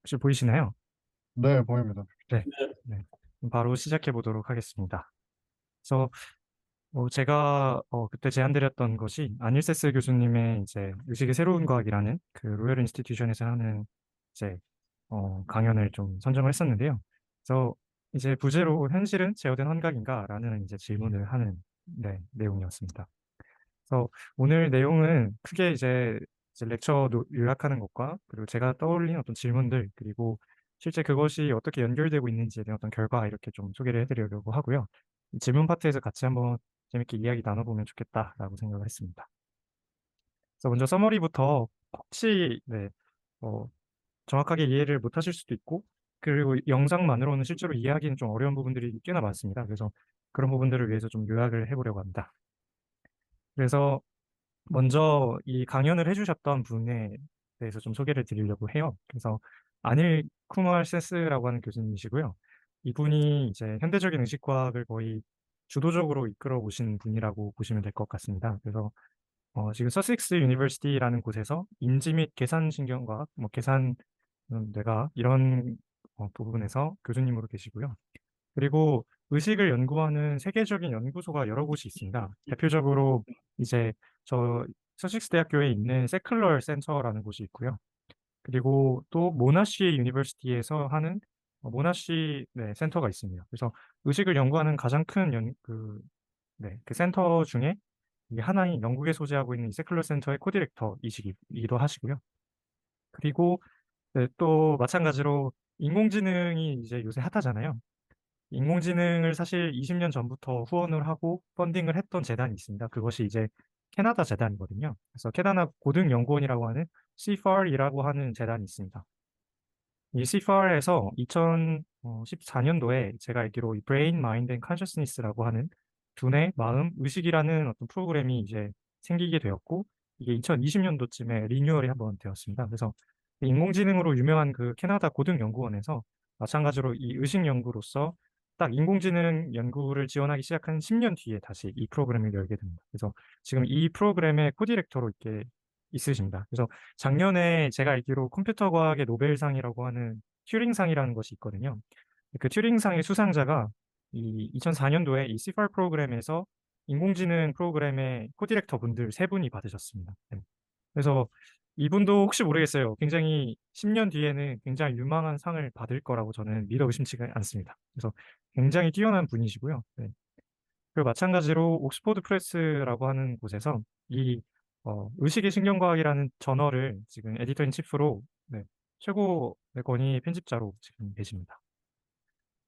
혹시 보이시나요? 네, 보입니다. 네. 네. 그럼 바로 시작해 보도록 하겠습니다. 그래서 제가 그때 제안드렸던 것이 아닐세스 교수님의 이제 의식의 새로운 과학이라는 그 로열 인스티튜션에서 하는 이제 강연을 좀 선정을 했었는데요. 그래서 이제 부제로 현실은 제어된 환각인가라는 이제 질문을 하는 내용이었습니다. 그래서 오늘 내용은 크게 이제 렉처 요약하는 것과 그리고 제가 떠올린 어떤 질문들 그리고 실제 그것이 어떻게 연결되고 있는지에 대한 어떤 결과 이렇게 좀 소개를 해드리려고 하고요. 이 질문 파트에서 같이 한번 재밌게 이야기 나눠보면 좋겠다라고 생각을 했습니다. 그래서 먼저 서머리부터 혹시 어, 정확하게 이해를 못하실 수도 있고 그리고 영상만으로는 실제로 이해하기는 좀 어려운 부분들이 꽤나 많습니다. 그래서 그런 부분들을 위해서 좀 요약을 해보려고 합니다. 그래서 먼저 이 강연을 해주셨던 분에 대해서 좀 소개를 드리려고 해요. 그래서 아닐 쿠마르세스라고 하는 교수님이시고요. 이분이 이제 현대적인 의식과학을 거의 주도적으로 이끌어 오신 분이라고 보시면 될 것 같습니다. 그래서 지금 서식스 유니버시티라는 곳에서 인지 및 계산 신경과학, 뭐 계산 뇌과학 이런 부분에서 교수님으로 계시고요. 그리고 의식을 연구하는 세계적인 연구소가 여러 곳이 있습니다. 대표적으로 이제 저 서식스 대학교에 있는 세클러 센터라는 곳이 있고요. 그리고 또 모나시 유니버시티에서 하는 모나시 센터가 있습니다. 그래서 의식을 연구하는 가장 큰 그 센터 중에 이게 하나인 영국에 소재하고 있는 이 세클러 센터의 코디렉터이시기도 하시고요. 그리고 또 마찬가지로 인공지능이 이제 요새 핫하잖아요. 인공지능을 사실 20년 전부터 후원을 하고 펀딩을 했던 재단이 있습니다. 그것이 이제 캐나다 재단이거든요. 그래서 캐나다 고등연구원이라고 하는 CFAR이라고 하는 재단이 있습니다. 이 CFAR에서 2014년도에 제가 알기로 이 Brain, Mind and Consciousness라고 하는 두뇌, 마음, 의식이라는 어떤 프로그램이 이제 생기게 되었고 이게 2020년도쯤에 리뉴얼이 한번 되었습니다. 그래서 인공지능으로 유명한 그 캐나다 고등연구원에서 마찬가지로 이 의식 연구로서 딱 인공지능 연구를 지원하기 시작한 10년 뒤에 다시 이 프로그램을 열게 됩니다. 그래서 지금 이 프로그램의 코디렉터로 이렇게 있으십니다. 그래서 작년에 제가 알기로 컴퓨터 과학의 노벨상이라고 하는 튜링상이라는 것이 있거든요. 그 튜링상의 수상자가 이 2004년도에 이 CFAR 프로그램에서 인공지능 프로그램의 코디렉터 분들 세 분이 받으셨습니다. 네. 그래서 이분도 혹시 모르겠어요. 굉장히 10년 뒤에는 굉장히 유망한 상을 받을 거라고 저는 믿어 의심치가 않습니다. 그래서 굉장히 뛰어난 분이시고요. 네. 그리고 마찬가지로 옥스포드 프레스라고 하는 곳에서 이 의식의 신경과학이라는 저널을 지금 에디터 인 치프로 최고 권위 편집자로 지금 계십니다.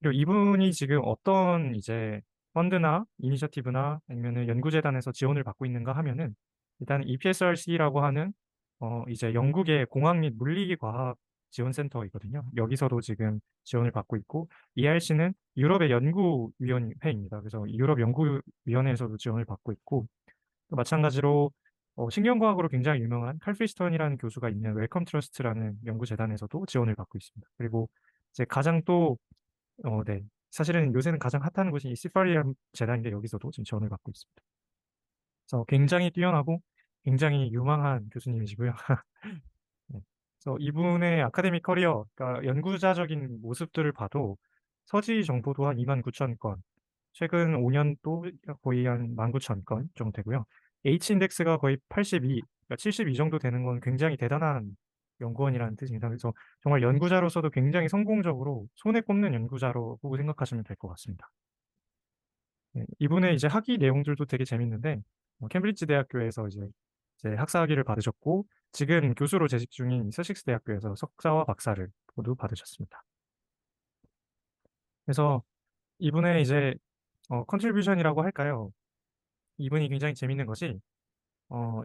그리고 이분이 지금 어떤 이제 펀드나 이니셔티브나 아니면은 연구재단에서 지원을 받고 있는가 하면은 일단 EPSRC라고 하는 이제 영국의 공학 및 물리기 과학 지원센터이거든요. 여기서도 지금 지원을 받고 있고 ERC는 유럽의 연구위원회입니다. 그래서 유럽 연구위원회에서도 지원을 받고 있고 또 마찬가지로 신경과학으로 굉장히 유명한 칼 프리스턴이라는 교수가 있는 웰컴 트러스트라는 연구재단에서도 지원을 받고 있습니다. 그리고 이제 가장 또 네. 사실은 요새는 가장 핫한 곳이 이 시파리안 재단인데 여기서도 지금 지원을 받고 있습니다. 그래서 굉장히 뛰어나고 굉장히 유망한 교수님이시고요. 네. 그래서 이분의 아카데믹 커리어, 그러니까 연구자적인 모습들을 봐도 서지 정보도 한 2만 9천 건, 최근 5년 또 거의 한 1만 9천 건 정도 되고요. H인덱스가 거의 82, 그러니까 72 정도 되는 건 굉장히 대단한 연구원이라는 뜻입니다. 그래서 정말 연구자로서도 굉장히 성공적으로 손에 꼽는 연구자라고 생각하시면 될 것 같습니다. 네, 이분의 이제 학위 내용들도 되게 재밌는데, 캠브리지 대학교에서 이제 학사학위를 받으셨고, 지금 교수로 재직 중인 서식스 대학교에서 석사와 박사를 모두 받으셨습니다. 그래서 이분의 이제 컨트리뷰션이라고 할까요? 이분이 굉장히 재밌는 것이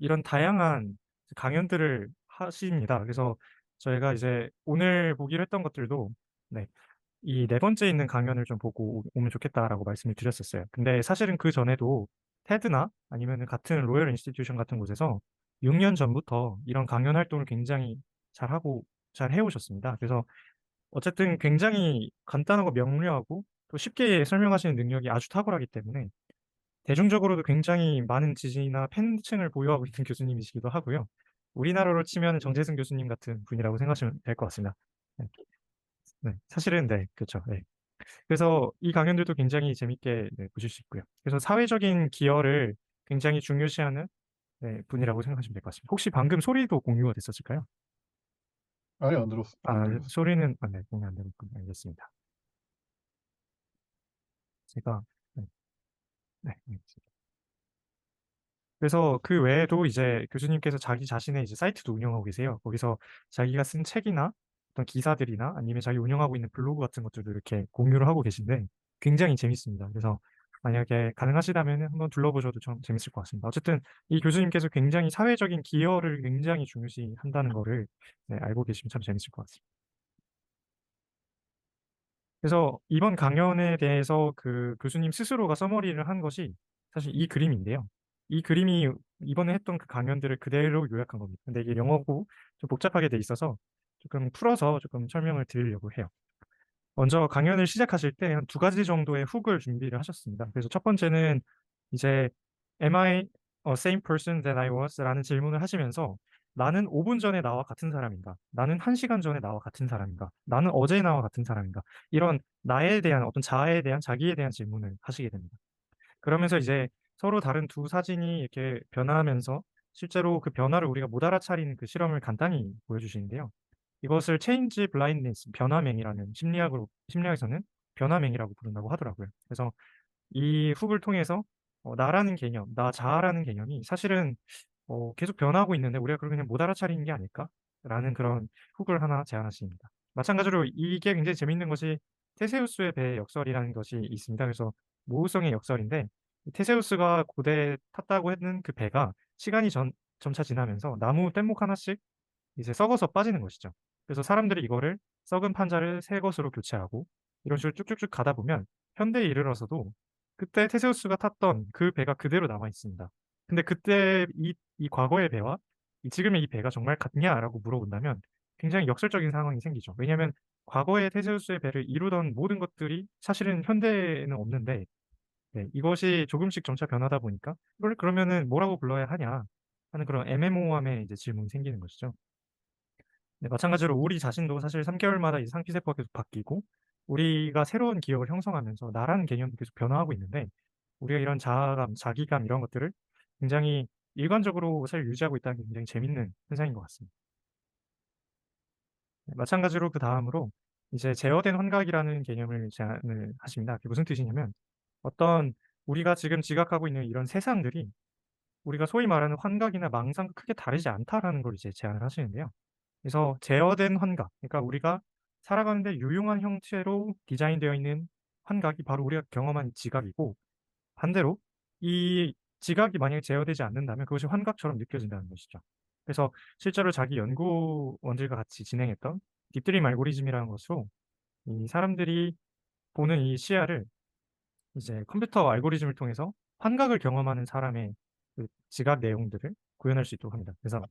이런 다양한 강연들을 하십니다. 그래서 저희가 이제 오늘 보기로 했던 것들도 네, 이 네 번째 있는 강연을 좀 보고 오면 좋겠다라고 말씀을 드렸었어요. 근데 사실은 그 전에도 테드나 아니면 같은 로열 인스티튜션 같은 곳에서 6년 전부터 이런 강연 활동을 굉장히 잘하고 잘 해오셨습니다. 그래서 어쨌든 굉장히 간단하고 명료하고 또 쉽게 설명하시는 능력이 아주 탁월하기 때문에 대중적으로도 굉장히 많은 지지나 팬층을 보유하고 있는 교수님이시기도 하고요. 우리나라로 치면 정재승 교수님 같은 분이라고 생각하시면 될 것 같습니다. 네. 네. 사실은 네. 그쵸. 네. 그래서 이 강연들도 굉장히 재밌게 네 보실 수 있고요. 그래서 사회적인 기여를 굉장히 중요시하는 네 분이라고 생각하시면 될 것 같습니다. 혹시 방금 소리도 공유가 됐었을까요? 아니 안 아 들렸어요. 소리는 네 공유 안 되는군요. 알겠습니다. 제가 네. 네 알겠습니다. 그래서 그 외에도 이제 교수님께서 자기 자신의 이제 사이트도 운영하고 계세요. 거기서 자기가 쓴 책이나 어떤 기사들이나 아니면 자기 운영하고 있는 블로그 같은 것들도 이렇게 공유를 하고 계신데 굉장히 재밌습니다. 그래서 만약에 가능하시다면은 한번 둘러보셔도 좀 재밌을 것 같습니다. 어쨌든 이 교수님께서 굉장히 사회적인 기여를 굉장히 중요시한다는 거를 네 알고 계시면 참 재밌을 것 같습니다. 그래서 이번 강연에 대해서 그 교수님 스스로가 서머리를 한 것이 사실 이 그림인데요. 이 그림이 이번에 했던 그 강연들을 그대로 요약한 겁니다. 근데 이게 영어고 좀 복잡하게 돼 있어서 조금 풀어서 조금 설명을 드리려고 해요. 먼저 강연을 시작하실 때 한 두 가지 정도의 훅을 준비를 하셨습니다. 그래서 첫 번째는 이제 "Am I a same person that I was?"라는 질문을 하시면서 "나는 5분 전에 나와 같은 사람인가? 나는 1 시간 전에 나와 같은 사람인가? 나는 어제 나와 같은 사람인가?" 이런 나에 대한 어떤 자아에 대한 자기에 대한 질문을 하시게 됩니다. 그러면서 이제 서로 다른 두 사진이 이렇게 변화하면서 실제로 그 변화를 우리가 못 알아차리는 그 실험을 간단히 보여주시는데요. 이것을 체인지 블라인드니스 변화맹이라는 심리학에서는 변화맹이라고 부른다고 하더라고요. 그래서 이 훅을 통해서 나라는 개념, 나 자아라는 개념이 사실은 계속 변하고 있는데 우리가 그걸 그냥 못 알아차리는 게 아닐까라는 그런 훅을 하나 제안하십니다. 마찬가지로 이게 굉장히 재밌는 것이 테세우스의 배 역설이라는 것이 있습니다. 그래서 모우성의 역설인데 이 테세우스가 고대에 탔다고 했는 그 배가 시간이 점차 지나면서 나무 뗏목 하나씩 이제 썩어서 빠지는 것이죠. 그래서 사람들이 이거를 썩은 판자를 새 것으로 교체하고 이런 식으로 쭉쭉쭉 가다 보면 현대에 이르러서도 그때 테세우스가 탔던 그 배가 그대로 남아 있습니다. 근데 그때 이 과거의 배와 이 지금의 이 배가 정말 같냐라고 물어본다면 굉장히 역설적인 상황이 생기죠. 왜냐하면 과거의 테세우스의 배를 이루던 모든 것들이 사실은 현대에는 없는데 네 이것이 조금씩 점차 변하다 보니까 이걸 그러면은 뭐라고 불러야 하냐 하는 그런 애매모호함의 이제 질문이 생기는 것이죠. 네 마찬가지로 우리 자신도 사실 3 개월마다 이 상피세포가 계속 바뀌고 우리가 새로운 기억을 형성하면서 나라는 개념도 계속 변화하고 있는데 우리가 이런 자아감, 자기감 이런 것들을 굉장히 일관적으로 잘 유지하고 있다는 게 굉장히 재밌는 현상인 것 같습니다. 네 마찬가지로 그다음으로 이제 제어된 환각이라는 개념을 제안을 하십니다. 그게 무슨 뜻이냐면 어떤 우리가 지금 지각하고 있는 이런 세상들이 우리가 소위 말하는 환각이나 망상과 크게 다르지 않다라는 걸 이제 제안을 하시는데요. 그래서 제어된 환각, 그러니까 우리가 살아가는 데 유용한 형태로 디자인되어 있는 환각이 바로 우리가 경험한 지각이고 반대로 이 지각이 만약에 제어되지 않는다면 그것이 환각처럼 느껴진다는 것이죠. 그래서 실제로 자기 연구원들과 같이 진행했던 딥드림 알고리즘이라는 것으로 이 사람들이 보는 이 시야를 이제 컴퓨터 알고리즘을 통해서 환각을 경험하는 사람의 그 지각 내용들을 구현할 수 있도록 합니다. 그래서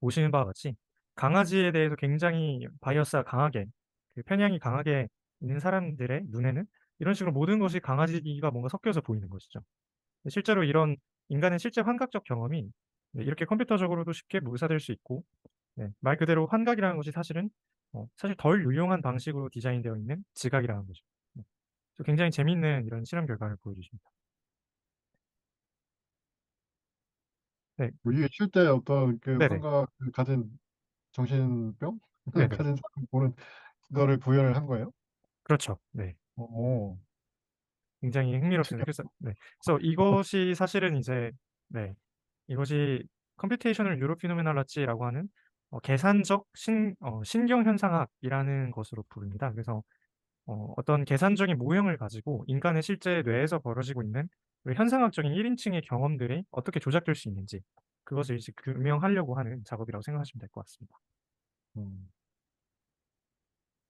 보시는 바와 같이 강아지에 대해서 굉장히 바이어스가 강하게 그 편향이 강하게 있는 사람들의 눈에는 이런 식으로 모든 것이 강아지가 뭔가 섞여서 보이는 것이죠. 실제로 이런 인간의 실제 환각적 경험이 네 이렇게 컴퓨터적으로도 쉽게 묘사될 수 있고 네 말 그대로 환각이라는 것이 사실은 사실 덜 유용한 방식으로 디자인되어 있는 지각이라는 거죠. 네. 그래서 굉장히 재미있는 이런 실험 결과를 보여주십니다. 네. 뭐 이게 실제 어떤 그 네네. 환각을 가진 정신병 네네. 가진 사람이 보는 그거를 구현을 한 거예요? 그렇죠. 네. 어. 굉장히 흥미롭습니다. 그래서 특이하다. 네. 그래서 이것이 사실은 이제 네. 이것이 컴퓨테이셔널 뉴로피노메놀로지라고 하는 계산적 신경 현상학이라는 것으로 부릅니다. 그래서 어떤 계산적인 모형을 가지고 인간의 실제 뇌에서 벌어지고 있는 그 현상학적인 1 인칭의 경험들이 어떻게 조작될 수 있는지 그것을 이제 규명하려고 하는 작업이라고 생각하시면 될 것 같습니다. 음.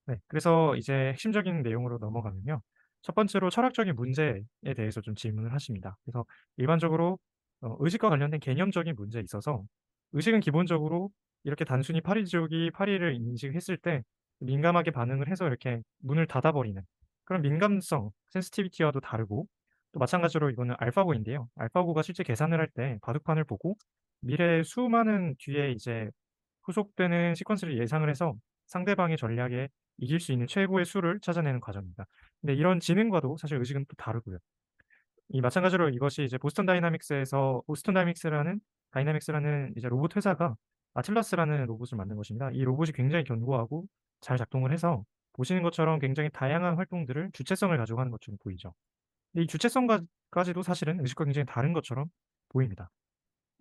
네. 그래서 이제 핵심적인 내용으로 넘어가면요. 첫 번째로 철학적인 문제에 대해서 좀 질문을 하십니다. 그래서 일반적으로 의식과 관련된 개념적인 문제에 있어서 의식은 기본적으로 이렇게 단순히 파리 지우기, 파리를 인식했을 때 민감하게 반응을 해서 이렇게 문을 닫아 버리는 그런 민감성, 센시티비티와도 다르고 또 마찬가지로 이거는 알파고인데요. 알파고가 실제 계산을 할 때 바둑판을 보고 미래의 수많은 뒤에 이제 후속되는 시퀀스를 예상을 해서 상대방의 전략에 이길 수 있는 최고의 수를 찾아내는 과정입니다. 근데 이런 지능과도 사실 의식은 또 다르고요. 이 마찬가지로 이것이 이제 보스턴 다이나믹스라는 이제 로봇 회사가 아틀라스라는 로봇을 만든 것입니다. 이 로봇이 굉장히 견고하고 잘 작동을 해서 보시는 것처럼 굉장히 다양한 활동들을 주체성을 가지고 하는 것처럼 보이죠. 근데 이 주체성까지도 사실은 의식과 굉장히 다른 것처럼 보입니다.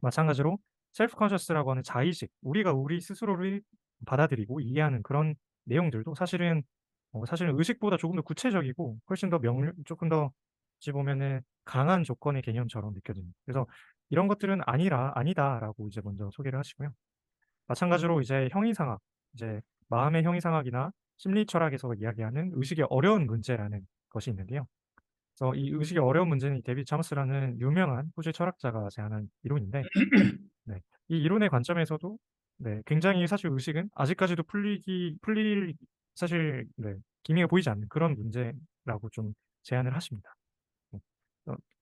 마찬가지로 셀프 컨셔스라고 하는 자의식, 우리가 우리 스스로를 받아들이고 이해하는 그런 내용들도 사실은 의식보다 조금 더 구체적이고 훨씬 더 쪼끔 더 어찌 보면은 강한 조건의 개념처럼 느껴집니다. 그래서 이런 것들은 "아니다."라고 이제 먼저 소개를 하시고요. 마찬가지로 이제 형이상학, 이제 마음의 형이상학이나 심리 철학에서 이야기하는 의식의 어려운 문제라는 것이 있는데요. 그래서 이 의식의 어려운 문제는 이 데이비드 차머스라는 유명한 호주의 철학자가 제안한 이론인데, 네, 이 이론의 관점에서도 네, 굉장히 사실 의식은 아직까지도 풀릴 사실 네, 기미가 보이지 않는 그런 문제라고 좀 제안을 하십니다. 네.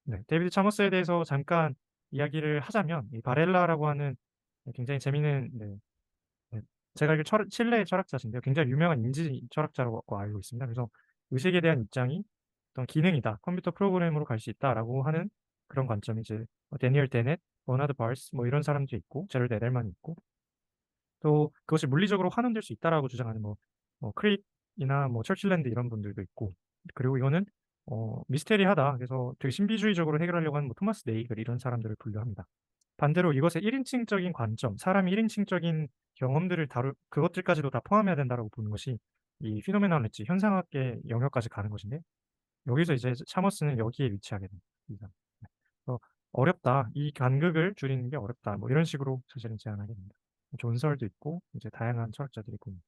네, 데이비드 차머스에 대해서 잠깐 이야기를 하자면 이 바렐라라고 하는 굉장히 재미있는 네, 제가 알기로 칠레의 철학자신데요. 굉장히 유명한 인지 철학자라고 알고 있습니다. 그래서 의식에 대한 입장이 어떤 기능이다. 컴퓨터 프로그램으로 갈 수 있다라고 하는 그런 관점이 이제 데니얼 데넷, 버나드 바르스 뭐 이런 사람도 있고 제럴드 에델만이 있고, 또 그것이 물리적으로 환원될 수 있다라고 주장하는 크릭이나 뭐 처칠랜드 이런 분들도 있고, 그리고 이거는 미스테리하다. 그래서 되게 신비주의적으로 해결하려고 하는 뭐 토마스 네이글 이런 사람들을 분류합니다. 반대로 이것의 1 인칭적인 관점, 사람의 1 인칭적인 경험들을 다룰 그것들까지도 다 포함해야 된다라고 보는 것이 이 피노메놀로지 현상학의 영역까지 가는 것인데, 여기서 이제 차머스는 여기에 위치하게 됩니다. 네. 그래서 "어렵다. 이 간극을 줄이는 게 어렵다." 뭐 이런 식으로 사실은 제안하게 됩니다. 존설도 있고 이제 다양한 철학자들이 봅니다.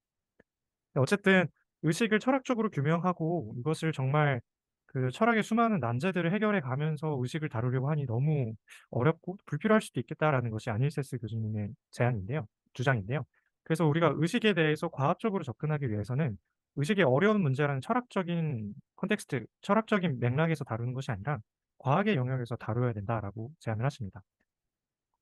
어쨌든 의식을 철학적으로 규명하고 이것을 정말 그 철학의 수많은 난제들을 해결해 가면서 의식을 다루려고 하니 너무 어렵고 불필요할 수도 있겠다라는 것이 아닐세스 교수님의 주장인데요. 그래서 우리가 의식에 대해서 과학적으로 접근하기 위해서는 의식의 어려운 문제라는 철학적인 콘텍스트, 철학적인 맥락에서 다루는 것이 아니라 과학의 영역에서 다루어야 된다라고 제안을 하십니다.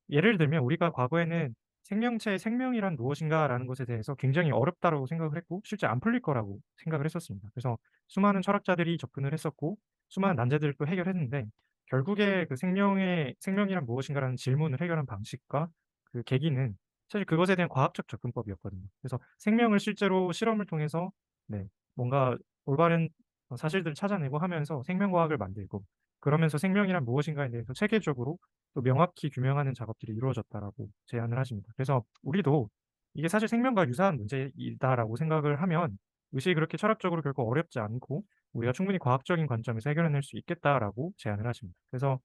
예를 들면 우리가 과거에는 '생명체의 생명이란 무엇인가.'라는 것에 대해서 굉장히 어렵다라고 생각을 했고 실제 안 풀릴 거라고 생각을 했었습니다. 그래서 수많은 철학자들이 접근을 했었고 수많은 난제들을 또 해결했는데, 결국에 그 '생명이란 무엇인가.'라는 질문을 해결한 방식과 그 계기는 사실 그것에 대한 과학적 접근법이었거든요. 그래서 생명을 실제로 실험을 통해서 네, 뭔가 올바른 사실들을 찾아내고 하면서 생명과학을 만들고, 그러면서 '생명이란 무엇인가.'에 대해서 체계적으로 또 명확히 규명하는 작업들이 이루어졌다라고 제안을 하십니다. 그래서 우리도 이게 사실 생명과 유사한 문제이다라고 생각을 하면 의식이 그렇게 철학적으로 결코 어렵지 않고 우리가 충분히 과학적인 관점에서 해결해낼 수 있겠다라고 제안을 하십니다. 그래서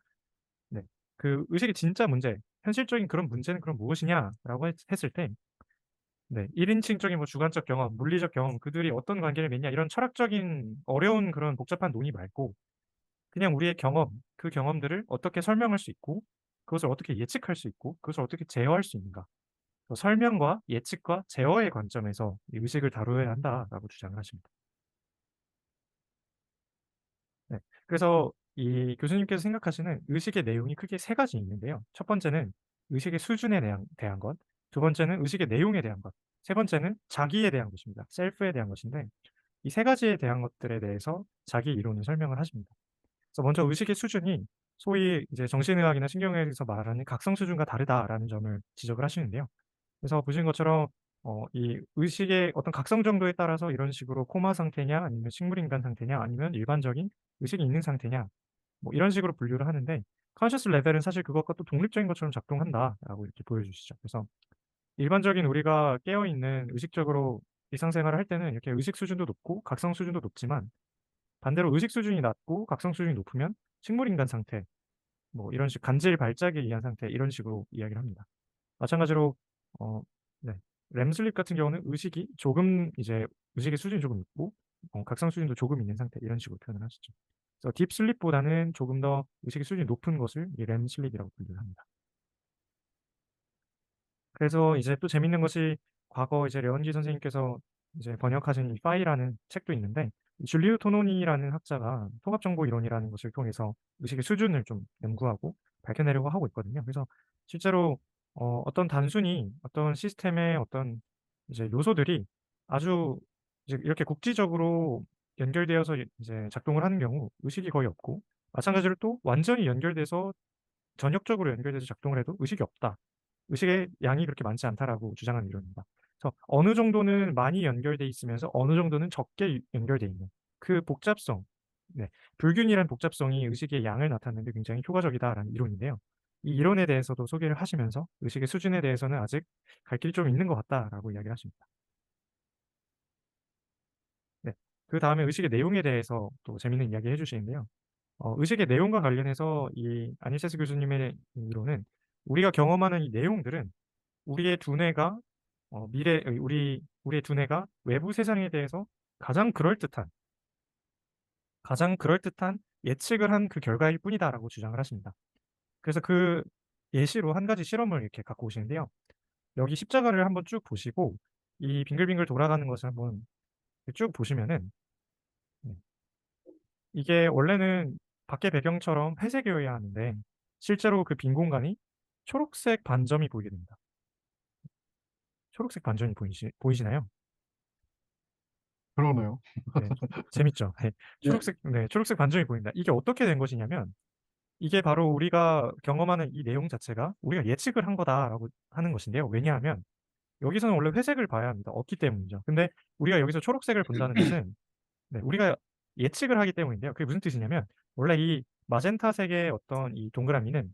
네, 그 의식의 진짜 문제, 현실적인 그런 문제는 그럼 무엇이냐라고 했을 때 네, 1 인칭적인 뭐 주관적 경험, 물리적 경험, 그들이 어떤 관계를 맺냐 이런 철학적인 어려운 그런 복잡한 논의 말고 그냥 우리의 경험, 그 경험들을 어떻게 설명할 수 있고 그것을 어떻게 예측할 수 있고 그것을 어떻게 제어할 수 있는가. 설명과 예측과 제어의 관점에서 이 의식을 다루어야 한다라고 주장을 하십니다. 네. 그래서 이 교수님께서 생각하시는 의식의 내용이 크게 세 가지 있는데요. 첫 번째는 의식의 수준에 대한 것, 두 번째는 의식의 내용에 대한 것, 세 번째는 자기에 대한 것입니다. 셀프에 대한 것인데, 이 세 가지에 대한 것들에 대해서 자기 이론을 설명을 하십니다. 그래서 먼저 의식의 수준이 소위 이제 정신의학이나 신경의학에서 말하는 각성 수준과 다르다라는 점을 지적을 하시는데요. 그래서 보신 것처럼 이 의식의 어떤 각성 정도에 따라서 이런 식으로 코마 상태냐 아니면 식물인간 상태냐 아니면 일반적인 의식이 있는 상태냐 뭐 이런 식으로 분류를 하는데, conscious level은 사실 그것과 또 독립적인 것처럼 작동한다라고 이렇게 보여주시죠. 그래서 일반적인 우리가 깨어 있는 의식적으로 일상생활을 할 때는 이렇게 의식 수준도 높고 각성 수준도 높지만, 반대로 의식 수준이 낮고 각성 수준이 높으면 식물인간 상태 뭐 이런 식 간질 발작에 의한 상태 이런 식으로 이야기를 합니다. 마찬가지로 어 네, 렘슬립 같은 경우는 의식의 수준이 조금 높고 각성 수준도 조금 있는 상태 이런 식으로 표현을 하시죠. 그래서 딥슬립보다는 조금 더 의식의 수준이 높은 것을 이 렘슬립이라고 분류를 합니다. 그래서 이제 또 재밌는 것이 과거 이제 려운기 선생님께서 이제 번역하신 이 파이라는 책도 있는데, 이 줄리우 토노니라는 학자가 통합정보 이론이라는 것을 통해서 의식의 수준을 좀 연구하고 밝혀내려고 하고 있거든요. 그래서 실제로 어떤 단순히 어떤 시스템의 어떤 이제 요소들이 아주 이제 이렇게 국지적으로 연결되어서 이제 작동을 하는 경우 의식이 거의 없고, 마찬가지로 또 완전히 연결돼서 전역적으로 연결돼서 작동을 해도 의식이 없다. 의식의 양이 그렇게 많지 않다라고 주장하는 이론입니다. 그래서 어느 정도는 많이 연결돼 있으면서 어느 정도는 적게 연결돼 있는 그 복잡성, 네, 불균이한 복잡성이 의식의 양을 나타내는 데 굉장히 효과적이다라는 이론인데요. 이 이론에 대해서도 소개를 하시면서 의식의 수준에 대해서는 아직 갈 길이 좀 있는 것 같다라고 이야기를 하십니다. 네. 그다음에 의식의 내용에 대해서 또 재미있는 이야기 해 주시는데요. 의식의 내용과 관련해서 이 아닐세스 교수님의 이론은 우리가 경험하는 이 내용들은 우리의 두뇌가 우리의 두뇌가 외부 세상에 대해서 가장 그럴듯한 예측을 한 그 결과일 뿐이다라고 주장을 하십니다. 그래서 그 예시로 한 가지 실험을 이렇게 갖고 오시는데요. 여기 십자가를 한번 쭉 보시고 이 빙글빙글 돌아가는 것을 한번 쭉 보시면은, 네, 이게 원래는 밖의 배경처럼 회색이어야 하는데 실제로 그 빈 공간이 초록색 반점이 보이게 됩니다. 초록색 반점이 보이시나요? 그러네요. 네. 재밌죠? 네. 예. 초록색 반점이 보인다. 이게 어떻게 된 것이냐면, 이게 바로 우리가 경험하는 이 내용 자체가 우리가 예측을 한 거다라고 하는 것인데요. 왜냐하면 여기서는 원래 회색을 봐야 합니다. 없기 때문이죠. 근데 우리가 여기서 초록색을 본다는 것은, 네, 우리가 예측을 하기 때문인데요. 그게 무슨 뜻이냐면, 원래 이 마젠타색의 어떤 이 동그라미는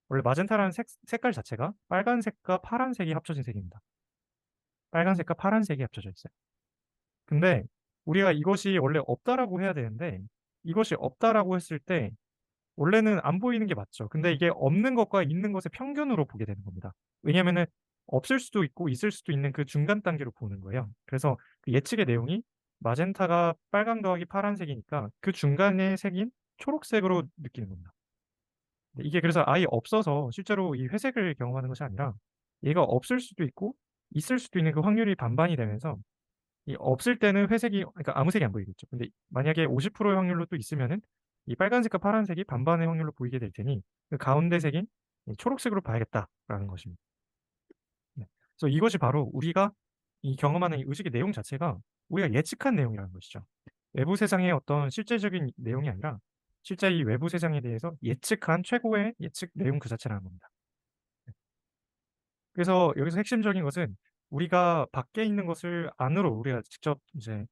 원래 마젠타라는 색깔 자체가 빨간색과 파란색이 합쳐진 색입니다. 빨간색과 파란색이 합쳐져 있어요. 근데 우리가 이것이 원래 없다라고 해야 되는데, 이것이 없다라고 했을 때 원래는 안 보이는 게 맞죠. 근데 이게 없는 것과 있는 것의 평균으로 보게 되는 겁니다. 왜냐하면은 없을 수도 있고 있을 수도 있는 그 중간 단계로 보는 거예요. 그래서 그 예측의 내용이 마젠타가 빨강 더하기 파란색이니까 그 중간의 색인 초록색으로 느끼는 겁니다. 네, 이게 그래서 아예 없어서 실제로 이 회색을 경험하는 것이 아니라 얘가 없을 수도 있고 있을 수도 있는 그 확률이 반반이 되면서, 이 없을 때는 회색이, 그러니까 아무 색이 안 보이겠죠. 근데 만약에 50%의 확률로 또 있으면은 이 빨간색과 파란색이 반반의 확률로 보이게 될 테니 그 가운데 색인 이 초록색으로 봐야겠다라는 것입니다. 네. 그래서 이것이 바로 우리가 이 경험하는 이 의식의 내용 자체가 우리가 예측한 내용이라는 것이죠. 외부 세상의 어떤 실제적인 내용이 아니라 실제 이 외부 세상에 대해서 예측한 최고의 예측 내용 그 자체라는 겁니다. 그래서 여기서 핵심적인 것은 우리가 밖에 있는 것을 안으로 우리가 직접 이제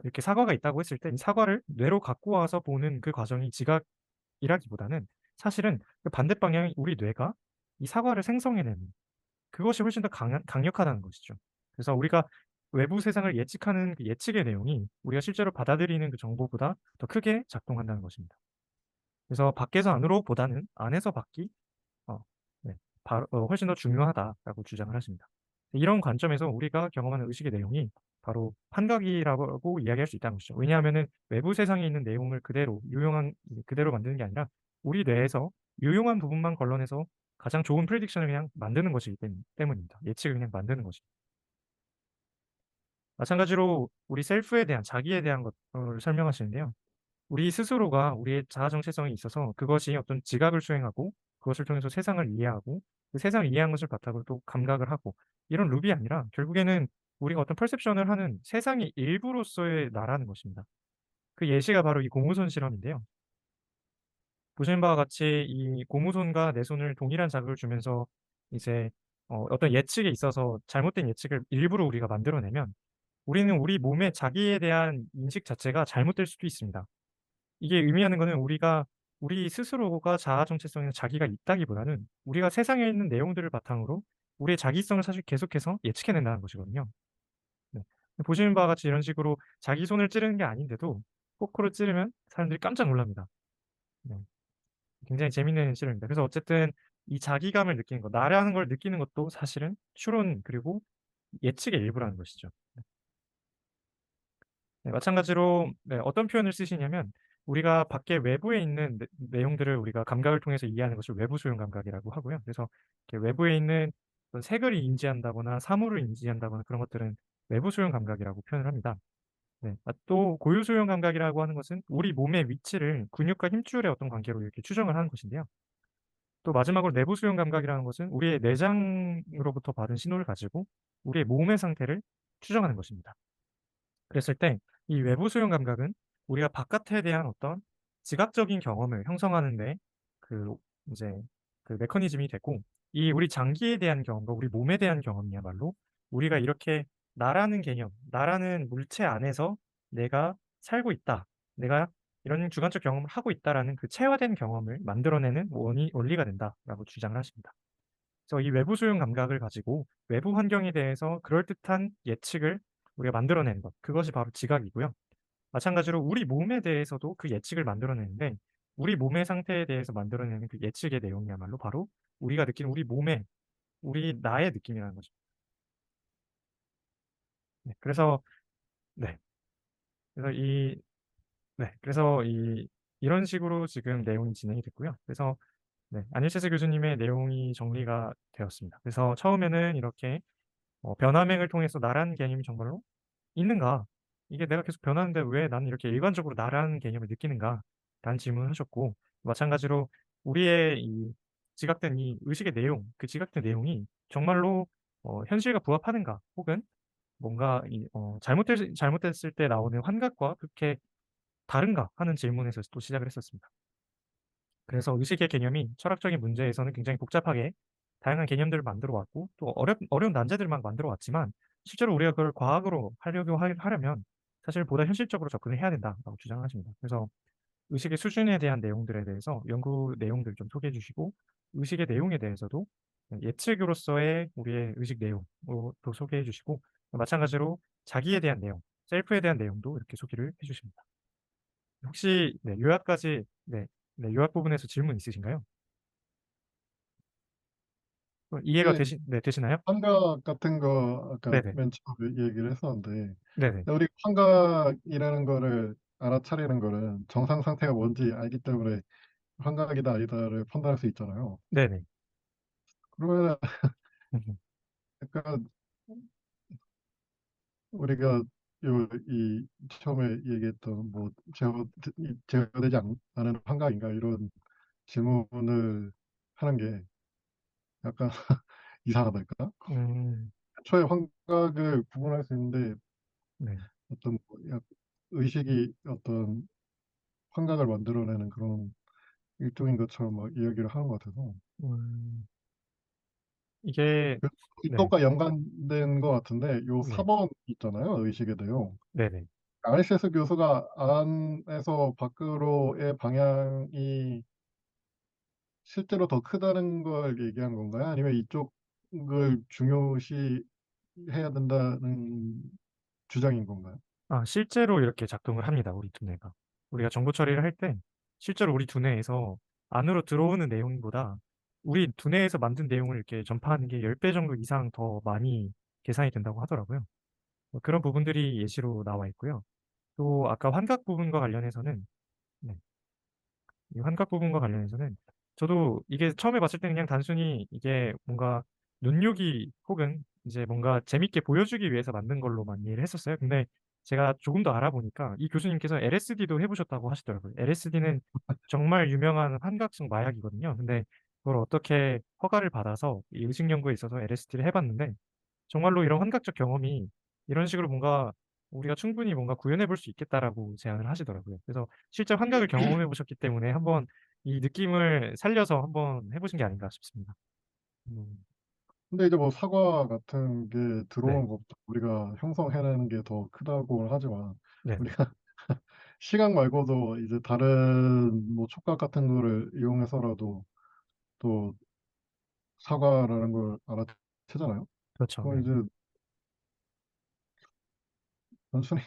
이렇게 사과가 있다고 했을 때 이 사과를 뇌로 갖고 와서 보는 그 과정이 지각이라기보다는 사실은 그 반대 방향의 우리 뇌가 이 사과를 생성해내는 그것이 훨씬 더 강력하다는 것이죠. 그래서 우리가 외부 세상을 예측하는 그 예측의 내용이 우리가 실제로 받아들이는 그 정보보다 더 크게 작동한다는 것입니다. 그래서 밖에서 안으로 보다는 안에서 밖이 어 네, 훨씬 더 중요하다라고 주장을 하십니다. 이런 관점에서 우리가 경험하는 의식의 내용이 바로 판각이라고 이야기할 수 있다는 것이죠. 왜냐하면은 외부 세상에 있는 내용을 그대로 만드는 게 아니라 우리 뇌에서 유용한 부분만 걸러내서 가장 좋은 프리딕션을 그냥 만드는 것이기 때문입니다. 예측을 그냥 만드는 것이. 마찬가지로 우리 셀프에 대한, 자기에 대한 것을 설명하시는데요. 우리 스스로가 우리의 자아 정체성에 있어서 그것이 어떤 지각을 수행하고 그것을 통해서 세상을 이해하고 그 세상을 이해한 것을 바탕으로 또 감각을 하고, 이런 룹이 아니라 결국에는 우리가 어떤 퍼셉션을 하는 세상의 일부로서의 나라는 것입니다. 그 예시가 바로 이 고무손 실험인데요. 보시는 바와 같이 이 고무손과 내 손을 동일한 자극을 주면서 이제 어떤 예측에 있어서 잘못된 예측을 일부러 우리가 만들어내면 우리는 우리 몸의 자기에 대한 인식 자체가 잘못될 수도 있습니다. 이게 의미하는 거는 우리 스스로가 자아 정체성에는 자기가 있다기보다는 우리가 세상에 있는 내용들을 바탕으로 우리의 자기성을 사실 계속해서 예측해낸다는 것이거든요. 네. 보시는 바와 같이 이런 식으로 자기 손을 찌르는 게 아닌데도 포크로 찌르면 사람들이 깜짝 놀랍니다. 네. 굉장히 재밌는 실험입니다. 그래서 어쨌든 이 자기감을 느끼는 것, 나라는 걸 느끼는 것도 사실은 추론 그리고 예측의 일부라는 것이죠. 네, 마찬가지로 네, 어떤 표현을 쓰시냐면 우리가 밖에 외부에 있는 내용들을 우리가 감각을 통해서 이해하는 것을 외부 소형 감각이라고 하고요. 그래서 이렇게 외부에 있는 어떤 색을 인지한다거나 사물을 인지한다거나 그런 것들은 외부 소형 감각이라고 표현을 합니다. 네. 또 고유 소형 감각이라고 하는 것은 우리 몸의 위치를 근육과 힘줄의 어떤 관계로 이렇게 추정을 하는 것인데요. 또 마지막으로 내부 수용 감각이라는 것은 우리의 내장으로부터 받은 신호를 가지고 우리의 몸의 상태를 추정하는 것입니다. 그랬을 때 이 외부 수용 감각은 우리가 바깥에 대한 어떤 지각적인 경험을 형성하는 데 그 이제 그 메커니즘이 되고, 이 우리 장기에 대한 경험과 우리 몸에 대한 경험이야말로 우리가 이렇게 나라는 개념, 나라는 물체 안에서 내가 살고 있다, 내가 이런 주관적 경험을 하고 있다라는 그 체화된 경험을 만들어내는 원리가 된다라고 주장을 하십니다. 그래서 이 외부 수용 감각을 가지고 외부 환경에 대해서 그럴듯한 예측을 우리가 만들어내는 것, 그것이 바로 지각이고요. 마찬가지로 우리 몸에 대해서도 그 예측을 만들어내는데, 우리 몸의 상태에 대해서 만들어내는 그 예측의 내용이야말로 바로 우리가 느끼는 우리 몸의, 우리 나의 느낌이라는 거죠. 네. 그래서 네. 그래서 이 네. 그래서 이런 식으로 지금 내용이 진행이 됐고요. 그래서 네. 안일체스 교수님의 내용이 정리가 되었습니다. 그래서 처음에는 이렇게 변화맹을 통해서 나라는 개념이 정말로 있는가? 이게 내가 계속 변하는데 왜 나는 이렇게 일관적으로 나라는 개념을 느끼는가?'라는 질문을 하셨고, 마찬가지로 우리의 이 지각된 이 의식의 내용, 그 지각된 내용이 정말로 현실과 부합하는가? 혹은 뭔가 잘못됐을 때 나오는 환각과 그렇게 다른가? 하는 질문에서 또 시작을 했었습니다. 그래서 의식의 개념이 철학적인 문제에서는 굉장히 복잡하게 다양한 개념들을 만들어 왔고, 또 어려운 난제들만 만들어 왔지만, 실제로 우리가 그걸 과학으로 하려고 하려면 사실 보다 현실적으로 접근을 해야 된다라고 주장을 하십니다. 그래서 의식의 수준에 대한 내용들에 대해서 연구 내용들을 좀 소개해 주시고, 의식의 내용에 대해서도 예측으로서의 우리의 의식 내용으로 또 소개해 주시고, 마찬가지로 자기에 대한 내용, 셀프에 대한 내용도 이렇게 소개를 해 주십니다. 혹시 네 요약까지 요약 부분에서 질문 있으신가요? 이해가 근데 되시나요? 환각 같은 거 아까 네네. 맨 처음에 얘기를 했었는데, 네네. 우리 환각이라는 거를 알아차리는 거는 정상 상태가 뭔지 알기 때문에 환각이다 아니다를 판단할 수 있잖아요. 네네. 그러면 음음. 약간 우리가 이 처음에 얘기했던 뭐 제어되지 않은 환각인가 이런 질문을 하는 게 약간 이상하달까? 음. 애초에 환각을 구분할 수 있는데 네. 어떤 뭐 의식이 어떤 환각을 만들어내는 그런 일종인 것처럼 막 이야기를 하는 것 같아서, 음. 이게 그 네. 이것과 연관된 것 같은데, 요 네. 4번 있잖아요, 의식의 내용. 네네. RSS 교수가 안에서 밖으로의 방향이 실제로 더 크다는 걸 얘기한 건가요? 아니면 이쪽을 중요시해야 된다는 주장인 건가요? 실제로 이렇게 작동을 합니다, 우리 두뇌가. 우리가 정보 처리를 할 때 실제로 우리 두뇌에서 안으로 들어오는 내용보다 우리 두뇌에서 만든 내용을 이렇게 전파하는 게 10배 정도 이상 더 많이 계산이 된다고 하더라고요. 그런 부분들이 예시로 나와 있고요. 또 아까 환각 부분과 관련해서는 네. 이 환각 부분과 관련해서는 저도 이게 처음에 봤을 때는 그냥 단순히 이게 뭔가 눈요기 혹은 이제 뭔가 재밌게 보여주기 위해서 만든 걸로만 이해를 했었어요. 근데 제가 조금 더 알아보니까 이 교수님께서 LSD도 해 보셨다고 하시더라고요. LSD는 정말 유명한 환각성 마약이거든요. 근데 그걸 어떻게 허가를 받아서 이 의식 연구에 있어서 LSD를 해 봤는데, 정말로 이런 환각적 경험이 이런 식으로 뭔가 우리가 충분히 뭔가 구현해 볼 수 있겠다라고 제안을 하시더라고요. 그래서 실제 환각을 경험해 보셨기 때문에 한번 이 느낌을 살려서 한번 해 보신 게 아닌가 싶습니다. 음. 근데 이제 뭐 사과 같은 게 네. 들어오는 것보다 우리가 형성해내는 게 더 크다고는 하지만, 네네. 우리가 시각 말고도 이제 다른 뭐 촉각 같은 거를 이용해서라도 또 사과라는 걸 알아채잖아요. 그렇죠. 그건 네. 이제 단순히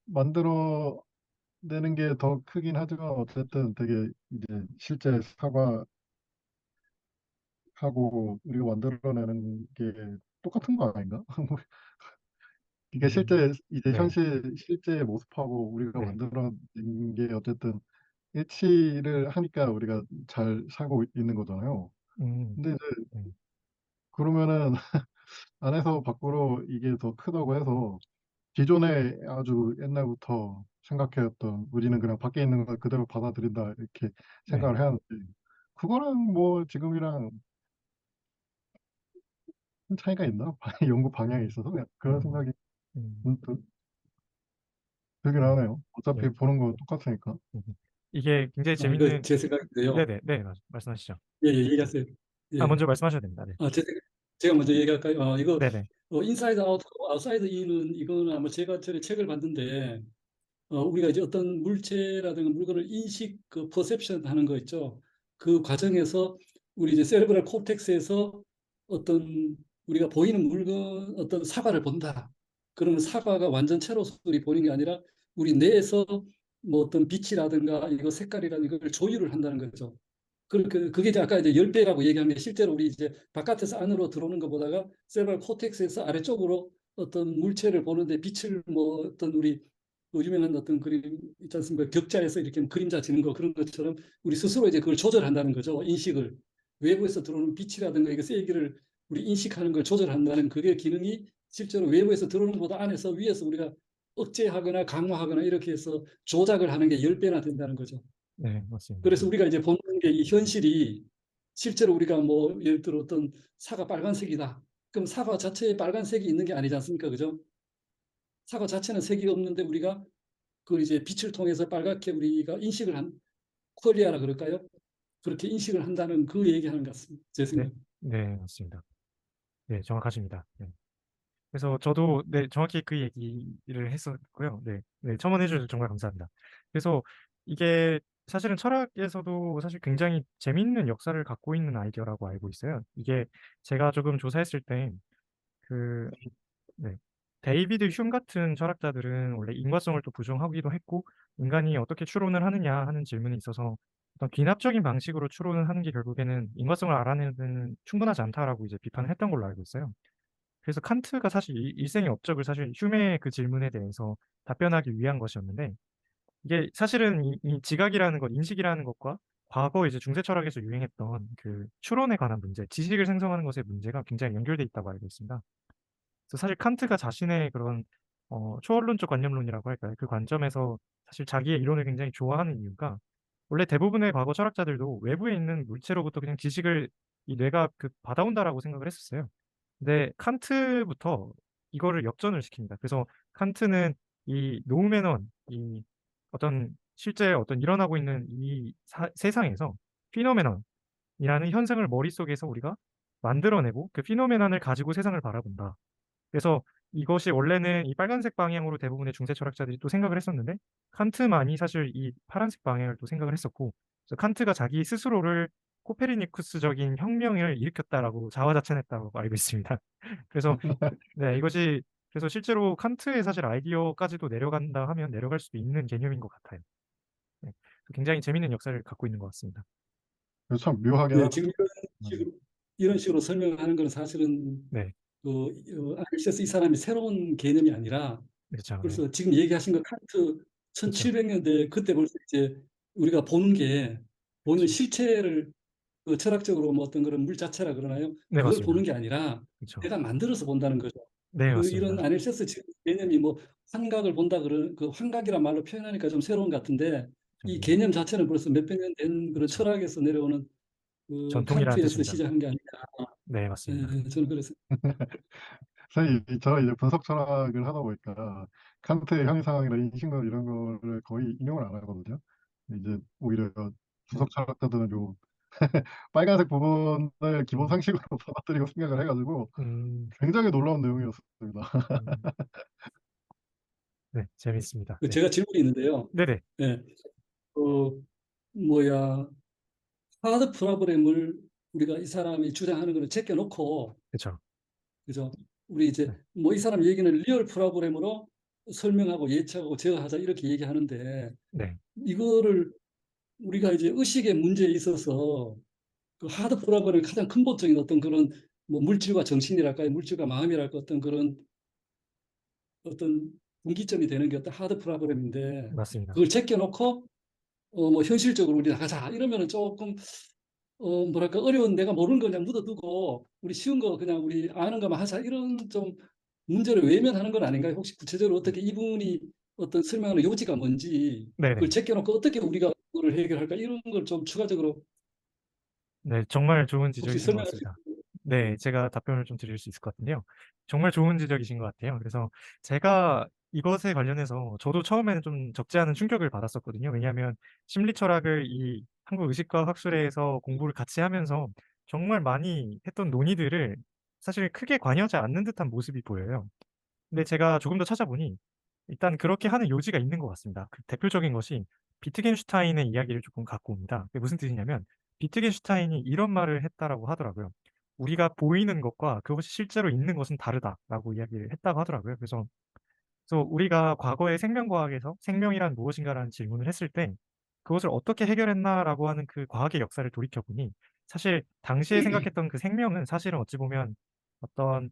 만들어내는 게 더 크긴 하지만, 어쨌든 되게 이제 실제 사과하고 우리가 만들어내는 게 똑같은 거 아닌가? 이게 음. 실제 이제 네. 실제의 모습하고 우리가 네. 만들어낸 게 어쨌든 일치를 하니까 우리가 잘 살고 있는 거잖아요. 음. 근데 이제 네. 그러면은 안에서 밖으로 이게 더 크다고 해서 기존에 아주 옛날부터 생각해 왔던 '우리는 그냥 밖에 있는 걸 그대로 받아들인다.' 이렇게 네. 생각을 해 왔는데, 그거랑 뭐 지금이랑 큰 차이가 있나? 연구 방향에 있어서 그냥 그런 음, 생각이 음, 문득 들긴 네, 하네요. 어차피 네. 보는 거 똑같으니까. 음. 이게 굉장히 이거 재밌는, 제 생각인데요. 네네, 네, 말씀하시죠. 예, 예, 얘기하세요. 예. 먼저 말씀하셔야 됩니다. 네. 제가 먼저 얘기할까요? 이거 네네. 인사이드 아웃, 아웃사이드 인은 이거는 아마 제가 전에 책을 봤는데 우리가 이제 어떤 물체라든가 물건을 인식, 그 퍼셉션 하는 거 있죠. 그 과정에서 우리 이제 세레브랄 코텍스에서 어떤 우리가 보이는 물건, 어떤 사과를 본다. 그러면 사과가 완전체로 우리 보는 게 아니라 우리 뇌에서 뭐 어떤 빛이라든가 이거 색깔이라든가 이걸 조율을 한다는 거죠. 그게 이제 아까 이제 10배라고 얘기한 게 실제로 우리 이제 바깥에서 안으로 들어오는 것보다가 세레브랄 코텍스에서 아래쪽으로 어떤 물체를 보는데 빛을 뭐 어떤 우리 그 유명한 어떤 그림 있지 않습니까? 격자에서 이렇게 그림자 지는 거 그런 것처럼 우리 스스로 이제 그걸 조절한다는 거죠. 인식을. 외부에서 들어오는 빛이라든가 이거 세기를 우리 인식하는 걸 조절한다는 그게 기능이 실제로 외부에서 들어오는 것보다 안에서 위에서 우리가 억제하거나 강화하거나 이렇게 해서 조작을 하는 게 10배나 된다는 거죠. 네, 맞습니다. 그래서 우리가 이제 보는 게 이 현실이 실제로 우리가 뭐 예를 들어 어떤 사과 빨간색이다. 그럼 사과 자체에 빨간색이 있는 게 아니지 않습니까? 그죠? 사과 자체는 색이 없는데 우리가 그 이제 빛을 통해서 빨갛게 우리가 인식을 한 퀄리아라 그럴까요? 그렇게 인식을 한다는 그 얘기하는 것 같습니다. 제 네, 생각. 네, 맞습니다. 네, 정확하십니다. 네. 그래서 저도 네, 정확히 그 얘기를 했었고요. 네, 네, 첨언해 주셔서 정말 감사합니다. 그래서 이게 사실은 철학에서도 사실 굉장히 재밌는 역사를 갖고 있는 아이디어라고 알고 있어요. 이게 제가 조금 조사했을 때 그, 네, 데이비드 휴me 같은 철학자들은 원래 인과성을 또 부정하기도 했고, 인간이 어떻게 추론을 하느냐 하는 질문에 있어서 어떤 귀납적인 방식으로 추론을 하는 게 결국에는 인과성을 알아내는 데는 충분하지 않다라고 이제 비판을 했던 걸로 알고 있어요. 그래서 칸트가 사실 일생의 업적을 사실 휴메의 그 질문에 대해서 답변하기 위한 것이었는데, 이게 사실은 이 지각이라는 것, 인식이라는 것과 과거 이제 중세 철학에서 유행했던 그 추론에 관한 문제, 지식을 생성하는 것의 문제가 굉장히 연결돼 있다고 알고 있습니다. 그래서 사실 칸트가 자신의 그런 초원론적 관념론이라고 할까요? 그 관점에서 사실 자기의 이론을 굉장히 좋아하는 이유가, 원래 대부분의 과거 철학자들도 외부에 있는 물체로부터 그냥 지식을 이 뇌가 그 받아온다라고 생각을 했었어요. 근데 칸트부터 이거를 역전을 시킵니다. 그래서 칸트는 이 노우메넌, 이 어떤 실제 어떤 일어나고 있는 이 세상에서 피노메넌이라는 현상을 머릿속에서 우리가 만들어내고 그 피노메넌을 가지고 세상을 바라본다. 그래서 이것이 원래는 이 빨간색 방향으로 대부분의 중세 철학자들이 또 생각을 했었는데, 칸트만이 사실 이 파란색 방향을 또 생각을 했었고, 그래서 칸트가 자기 스스로를 코페르니쿠스적인 혁명을 일으켰다라고 자화자찬했다고 알고 있습니다. 그래서 네, 이것이 그래서 실제로 칸트의 사실 아이디어까지도 내려간다 하면 내려갈 수도 있는 개념인 것 같아요. 네, 굉장히 재밌는 역사를 갖고 있는 것 같습니다. 그래서 참 묘하긴 네, 하죠. 지금 이런 식으로 설명하는 건 사실은 네, 아리스토텔레스 이 사람이 새로운 개념이 아니라 그렇죠. 네, 벌써 지금 얘기하신 거 칸트 그렇죠. 1700년대 그때 벌써 이제 우리가 보는 그렇죠. 실체를 철학적으로 뭐 어떤 그런 물 자체라 그러나요? 네, 그걸 맞습니다. 보는 게 아니라 그렇죠. 내가 만들어서 본다는 거죠. 네, 이런 맞습니다. 아닐세스 지금 개념이 뭐 환각을 본다 그런 그 환각이란 말로 표현하니까 좀 새로운 것 같은데 이 네, 개념 자체는 벌써 몇백 년 된 그런 그렇죠. 철학에서 내려오는 그 전통이라는 칸트에서 뜻입니다. 시작한 게 아니라 네, 맞습니다. 저는 그래서 사실 저는 이제 분석 철학을 하다 보니까 칸트의 형이상이나 인식론 이런 거를 거의 인용을 안 하거든요. 이제 오히려 분석 철학자들은 요 빨간색 부분을 기본 음, 상식으로 받아들이고 생각을 해가지고 음, 굉장히 놀라운 내용이었습니다. 음. 네, 재밌습니다. 네. 제가 질문이 있는데요. 네네. 예, 그 뭐야 하드 프로그램을 우리가 이 사람이 주장하는 거를 제껴놓고 그쵸. 그죠? 우리 이제 네. 뭐 이 사람 얘기는 리얼 프로그램으로 설명하고 예측하고 제어하자 이렇게 얘기하는데 네. 이거를 우리가 이제 의식의 문제에 있어서 그 하드 프로그램의 가장 근본적인 어떤 그런 뭐 물질과 정신이랄까요? 물질과 마음이랄까 어떤 그런 어떤 분기점이 되는 게 어떤 하드 프로그램인데 맞습니다. 그걸 제껴놓고 뭐 현실적으로 우리 나가자 이러면은 조금 뭐랄까 어려운 내가 모르는 거 그냥 묻어두고 우리 쉬운 거 그냥 우리 아는 것만 하자 이런 좀 문제를 외면하는 건 아닌가요? 혹시 구체적으로 어떻게 이분이 어떤 설명하는 요지가 뭔지 그걸 네네. 제껴놓고 어떻게 우리가 그걸 해결할까 이런 걸 좀 추가적으로 네, 정말 좋은 혹시 지적이신 것 설명할 수 같습니다. 있나요? 네, 제가 답변을 좀 드릴 수 있을 것 같은데요. 정말 좋은 지적이신 것 같아요. 그래서 제가 이것에 관련해서 저도 처음에는 좀 적지 않은 충격을 받았었거든요. 왜냐하면 심리 철학을 이 한국 의식과학 학술회에서 공부를 같이 하면서 정말 많이 했던 논의들을 사실 크게 관여하지 않는 듯한 모습이 보여요. 근데 제가 조금 더 찾아보니 일단 그렇게 하는 요지가 있는 것 같습니다. 그 대표적인 것이 비트겐슈타인의 이야기를 조금 갖고 옵니다. 그게 무슨 뜻이냐면 비트겐슈타인이 이런 말을 했다라고 하더라고요. "우리가 보이는 것과 그것이 실제로 있는 것은 다르다."라고 이야기를 했다고 하더라고요. 그래서 우리가 과거에 생명과학에서 '생명이란 무엇인가.'라는 질문을 했을 때 '그것을 어떻게 해결했나.'라고 하는 그 과학의 역사를 돌이켜 보니 사실 당시에 생각했던 그 생명은 사실은 어찌 보면 어떤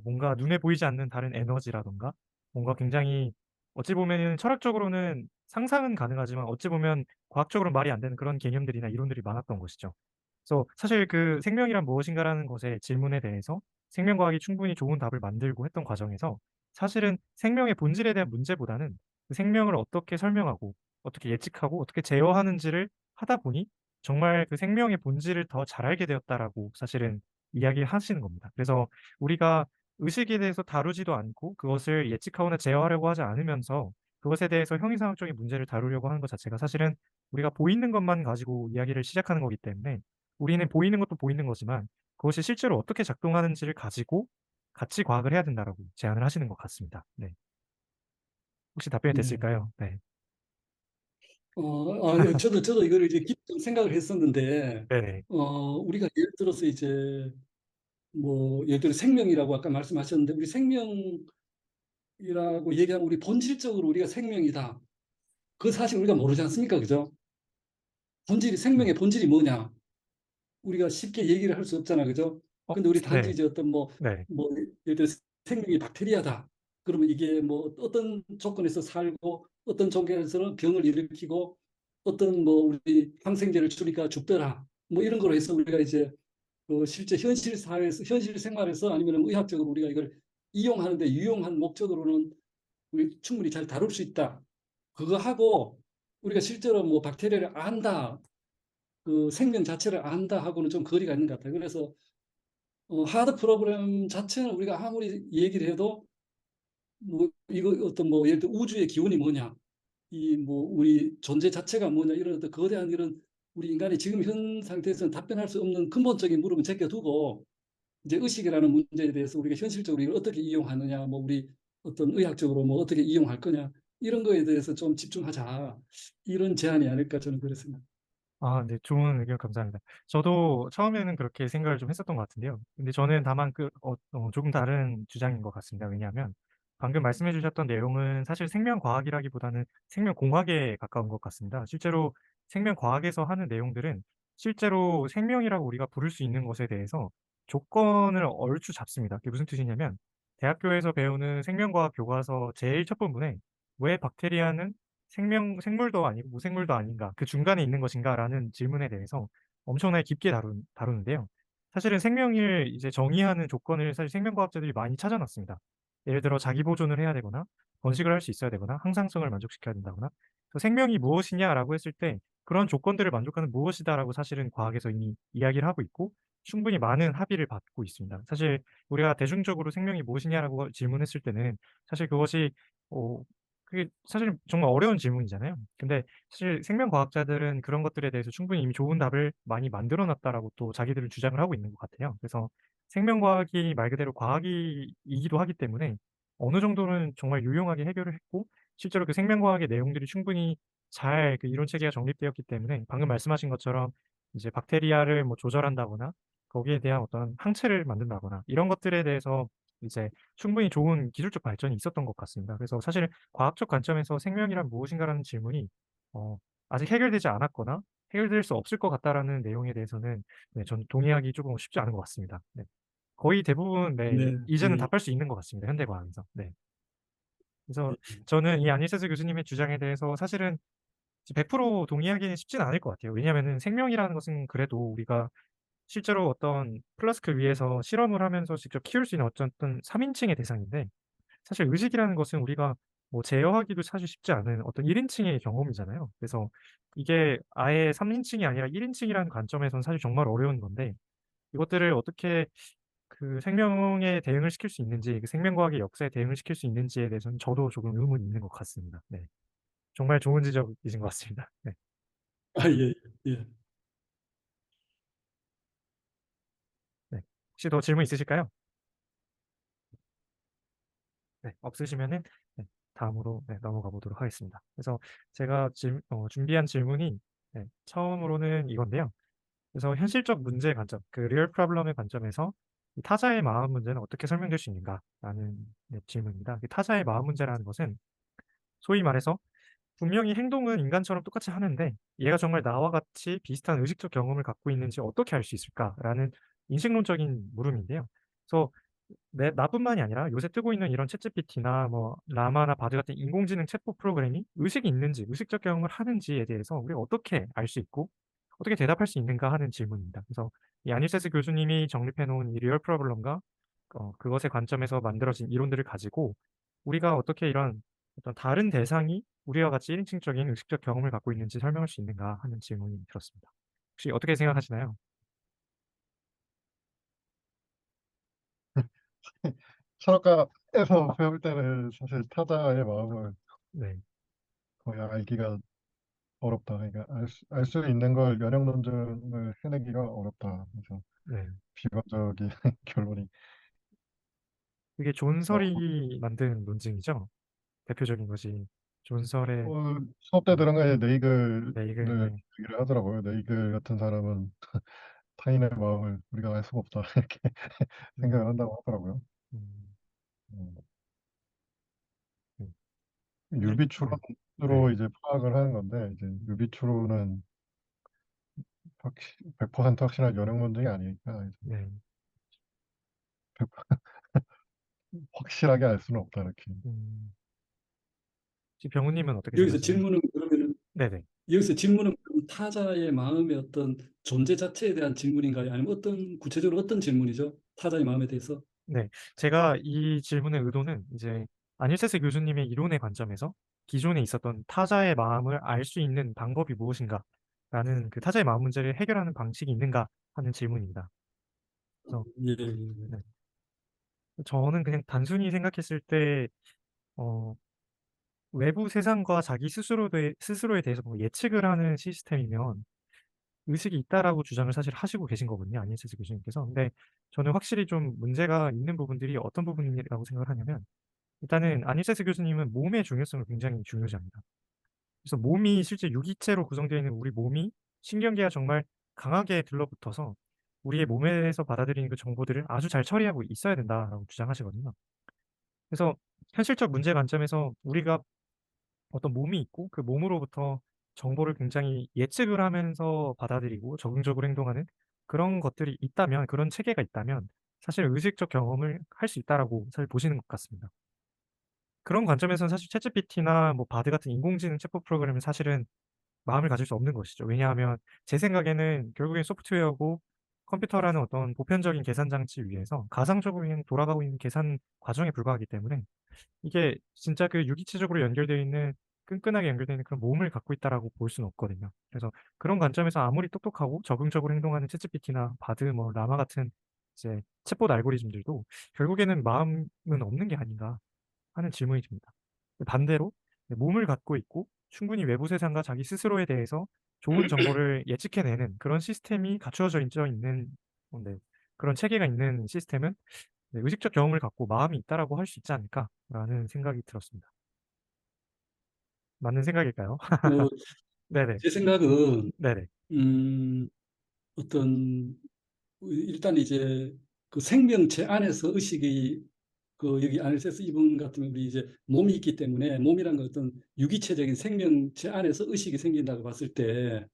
뭔가 눈에 보이지 않는 다른 에너지라든가 뭔가 굉장히 어찌 보면은 철학적으로는 상상은 가능하지만 어찌 보면 과학적으로는 말이 안 되는 그런 개념들이나 이론들이 많았던 것이죠. 그래서 사실 그 '생명이란 무엇인가.'라는 것의 질문에 대해서 생명과학이 충분히 좋은 답을 만들고 했던 과정에서 사실은 생명의 본질에 대한 문제보다는 그 생명을 어떻게 설명하고 어떻게 예측하고 어떻게 제어하는지를 하다 보니 정말 그 생명의 본질을 더 잘 알게 되었다라고 사실은 이야기를 하시는 겁니다. 그래서 우리가 의식에 대해서 다루지도 않고 그것을 예측하거나 제어하려고 하지 않으면서 그것에 대해서 형이상학적인 문제를 다루려고 하는 것 자체가 사실은 우리가 보이는 것만 가지고 이야기를 시작하는 거기 때문에 우리는 보이는 것도 보이는 거지만 그것이 실제로 어떻게 작동하는지를 가지고 같이 과학을 해야 된다라고 제안을 하시는 것 같습니다. 네. 혹시 답변이 네. 됐을까요? 네. 예, 저도 이거를 이제 깊이 좀 생각을 했었는데, 네네. 우리가 예를 들어서 이제 뭐 예를 들어 생명이라고 아까 말씀하셨는데, 우리 생명이라고 얘기하면 우리 본질적으로 우리가 생명이다. 그 사실 우리가 모르지 않습니까? 그죠? 음. 생명의 본질이 뭐냐? 우리가 쉽게 얘기를 할 수 없잖아. 그죠? 근데 우리 단지 네. 이제 어떤 네. 예를 들어 생명이 박테리아다. 그러면 이게 뭐 어떤 조건에서 살고 어떤 조건에서는 병을 일으키고 어떤 뭐 우리 항생제를 주니까 죽더라. 뭐 이런 거로 해서 우리가 이제 실제 현실 사회에서 현실 생활에서 아니면 의학적으로 우리가 이걸 이용하는데 유용한 목적으로는 우리 충분히 잘 다룰 수 있다. 그거 하고 우리가 실제로 뭐 박테리아를 안다. 그 생명 자체를 안다 하고는 좀 거리가 있는 것 같아요. 그래서 하드 프로그램 자체는 우리가 아무리 얘기를 해도 뭐 이거 어떤 뭐 예를 들어 우주의 기원이 뭐냐, 이 뭐 우리 존재 자체가 뭐냐 이런 어떤 거대한 이런 우리 인간이 지금 현 상태에서는 답변할 수 없는 근본적인 물음을 제껴두고 이제 의식이라는 문제에 대해서 우리가 현실적으로 이걸 어떻게 이용하느냐, 뭐 우리 어떤 의학적으로 뭐 어떻게 이용할 거냐 이런 거에 대해서 좀 집중하자 이런 제안이 아닐까 저는 그렇습니다. 아 네. 좋은 의견 감사합니다. 저도 처음에는 그렇게 생각을 좀 했었던 것 같은데요. 근데 저는 다만 조금 다른 주장인 것 같습니다. 왜냐하면 방금 말씀해 주셨던 내용은 사실 생명과학이라기보다는 생명공학에 가까운 것 같습니다. 실제로 생명과학에서 하는 내용들은 실제로 생명이라고 우리가 부를 수 있는 것에 대해서 조건을 얼추 잡습니다. 그게 무슨 뜻이냐면 대학교에서 배우는 생명과학 교과서 제일 첫 본문에 "왜 박테리아는 생물도 아니고 무생물도 아닌가? 그 중간에 있는 것인가?"라는 질문에 대해서 엄청나게 깊게 다루는데요. 사실은 생명을 이제 정의하는 조건을 사실 생명과학자들이 많이 찾아 놨습니다. 예를 들어 자기 보존을 해야 되거나 번식을 할 수 있어야 되거나 항상성을 만족시켜야 된다거나 그래서 "생명이 무엇이냐?"라고 했을 때 "그런 조건들을 만족하는 무엇이다."라고 사실은 과학에서 이미 이야기를 하고 있고 충분히 많은 합의를 받고 있습니다. 사실 우리가 대중적으로 "생명이 무엇이냐?"라고 질문했을 때는 사실 그것이 어 그게 사실 정말 어려운 질문이잖아요. 근데 사실 생명과학자들은 그런 것들에 대해서 충분히 이미 좋은 답을 많이 만들어 놨다라고 또 자기들은 주장을 하고 있는 것 같아요. 그래서 생명과학이 말 그대로 과학이기도 하기 때문에 어느 정도는 정말 유용하게 해결을 했고 실제로 그 생명과학의 내용들이 충분히 잘 그 이론 체계가 정립되었기 때문에 방금 말씀하신 것처럼 이제 박테리아를 뭐 조절한다거나 거기에 대한 어떤 항체를 만든다거나 이런 것들에 대해서 이제 충분히 좋은 기술적 발전이 있었던 것 같습니다. 그래서 사실 과학적 관점에서 '생명이란 무엇인가.'라는 질문이 어 아직 해결되지 않았거나 '해결될 수 없을 것 같다.'라는 내용에 대해서는 네 저는 동의하기 조금 쉽지 않은 것 같습니다. 네. 거의 대부분 네 네, 이제는 네, 답할 수 있는 것 같습니다, 현대 과학에서. 네. 그래서 네, 저는 이 안일세스 교수님의 주장에 대해서 사실은 100% 동의하기는 쉽지는 않을 것 같아요. 왜냐하면은 생명이라는 것은 그래도 우리가 실제로 어떤 플라스크 위에서 실험을 하면서 직접 키울 수 있는 어떤 3인칭의 대상인데 사실 의식이라는 것은 우리가 뭐 제어하기도 사실 쉽지 않은 어떤 1인칭의 경험이잖아요. 그래서 이게 아예 3인칭이 아니라 1인칭이라는 관점에서는 사실 정말 어려운 건데 이것들을 어떻게 그 생명에 대응을 시킬 수 있는지, 그 생명과학의 역사에 대응을 시킬 수 있는지에 대해서는 저도 조금 의문이 있는 것 같습니다. 네. 정말 좋은 지적이신 것 같습니다. 네. 아, 예, 예. 네. 혹시 더 질문 있으실까요? 네. 없으시면은 네, 다음으로 네, 넘어가 보도록 하겠습니다. 그래서 제가 준비한 질문이 네, 처음으로는 이건데요. 그래서 현실적 문제의 관점, 그 리얼 프로블럼의 관점에서 이 타자의 마음 문제는 어떻게 설명될 수 있는가라는 네, 질문입니다. 이 타자의 마음 문제라는 것은 소위 말해서 분명히 행동은 인간처럼 똑같이 하는데 얘가 정말 나와 같이 비슷한 의식적 경험을 갖고 있는지 어떻게 알 수 있을까라는 인식론적인 물음인데요. 그래서 나뿐만이 아니라 요새 뜨고 있는 이런 챗GPT나 뭐 라마나 바드 같은 인공지능 챗봇 프로그램이 의식이 있는지, 의식적 경험을 하는지에 대해서 우리가 어떻게 알 수 있고 어떻게 대답할 수 있는가 하는 질문입니다. 그래서 이 아닐세스 교수님이 정립해 놓은 이 리얼 프로블럼과 그것의 관점에서 만들어진 이론들을 가지고 우리가 어떻게 이런 어떤 다른 대상이 우리와 같이 1인칭적인 의식적 경험을 갖고 있는지 설명할 수 있는가 하는 질문이 들었습니다. 혹시 어떻게 생각하시나요? 철학과에서 배울 때는 사실 타자의 마음을 네. 거의 알기가 어렵다. 그러니까 알 수 있는 걸 면역 논증을 해내기가 어렵다. 그래서 네. 비관적인 결론이 그게 나오고. 존설이 만든 논증이죠. 대표적인 것이 존설의 수업 때 네. 들은 거에 네, 이게 네이글을 네. 얘기를 하더라고요. 네이글 같은 사람은 타인의 마음을 우리가 알 수가 없다 이렇게 생각을 음. 한다고 하더라고요. 음. 음, 음. 일 네. 네. 유비추론으로 이제 파악을 하는 건데 이제 유비추론은 100% 확실한 연역 논증이 아니니까 이제 네. 100% 확실하게 알 수는 없다 이렇게. 음. 혹시 병우님은 어떻게 여기서 생각하시나요? 질문은 그러면은 네네. 여기서 질문은 그럼 타자의 마음의 어떤 존재 자체에 대한 질문인가요? 아니면 어떤 구체적으로 어떤 질문이죠? 타자의 마음에 대해서? 네. 제가 이 질문의 의도는 이제 안일세스 교수님의 이론의 관점에서 기존에 있었던 타자의 마음을 알 수 있는 방법이 무엇인가라는 그 타자의 마음 문제를 해결하는 방식이 있는가 하는 질문입니다. 그래서 예, 예, 예. 네. 저는 그냥 단순히 생각했을 때 어 외부 세상과 자기 스스로에 대해서 뭐 예측을 하는 시스템이면 의식이 있다라고 주장을 사실 하시고 계신 거거든요, 안일세스 교수님께서. 근데 저는 확실히 좀 문제가 있는 부분들이 어떤 부분이라고 생각을 하냐면 일단은 아닐세스 교수님은 몸의 중요성을 굉장히 중요시합니다. 그래서 몸이 실제 유기체로 구성되어 있는 우리 몸이 신경계가 정말 강하게 들러붙어서 우리의 몸에서 받아들이는 그 정보들을 아주 잘 처리하고 있어야 된다라고 주장하시거든요. 그래서 현실적 문제 관점에서 우리가 어떤 몸이 있고 그 몸으로부터 정보를 굉장히 예측을 하면서 받아들이고 적응적으로 행동하는 그런 것들이 있다면, 그런 체계가 있다면 사실 의식적 경험을 할 수 있다라고 사실 보시는 것 같습니다. 그런 관점에서는 사실 챗GPT나 뭐 바드 같은 인공지능 챗봇 프로그램은 사실은 마음을 가질 수 없는 것이죠. 왜냐하면 제 생각에는 결국엔 소프트웨어고 컴퓨터라는 어떤 보편적인 계산 장치 위에서 가상적으로 그냥 돌아가고 있는 계산 과정에 불과하기 때문에 이게 진짜 그 유기체적으로 연결되어 있는 끈끈하게 연결되어 있는 그런 몸을 갖고 있다라고 볼 수는 없거든요. 그래서 그런 관점에서 아무리 똑똑하고 적응적으로 행동하는 챗GPT나 바드 뭐 라마 같은 이제 챗봇 알고리즘들도 결국에는 마음은 없는 게 아닌가 하는 질문이 듭니다. 반대로 몸을 갖고 있고 충분히 외부 세상과 자기 스스로에 대해서 좋은 정보를 예측해내는 그런 시스템이 갖추어져 있는 네, 그런 체계가 있는 시스템은 네, 의식적 경험을 갖고 마음이 있다라고 할 수 있지 않을까라는 생각이 들었습니다. 맞는 생각일까요? 어, 네네. 제 생각은 네네. 음, 어떤 일단 이제 그 생명체 안에서 의식이 그 여기 아닐세스 이분 같은 우리 이제 몸이 있기 때문에 몸이란 건 어떤 유기체적인 생명체 안에서 의식이 생긴다고 봤을 때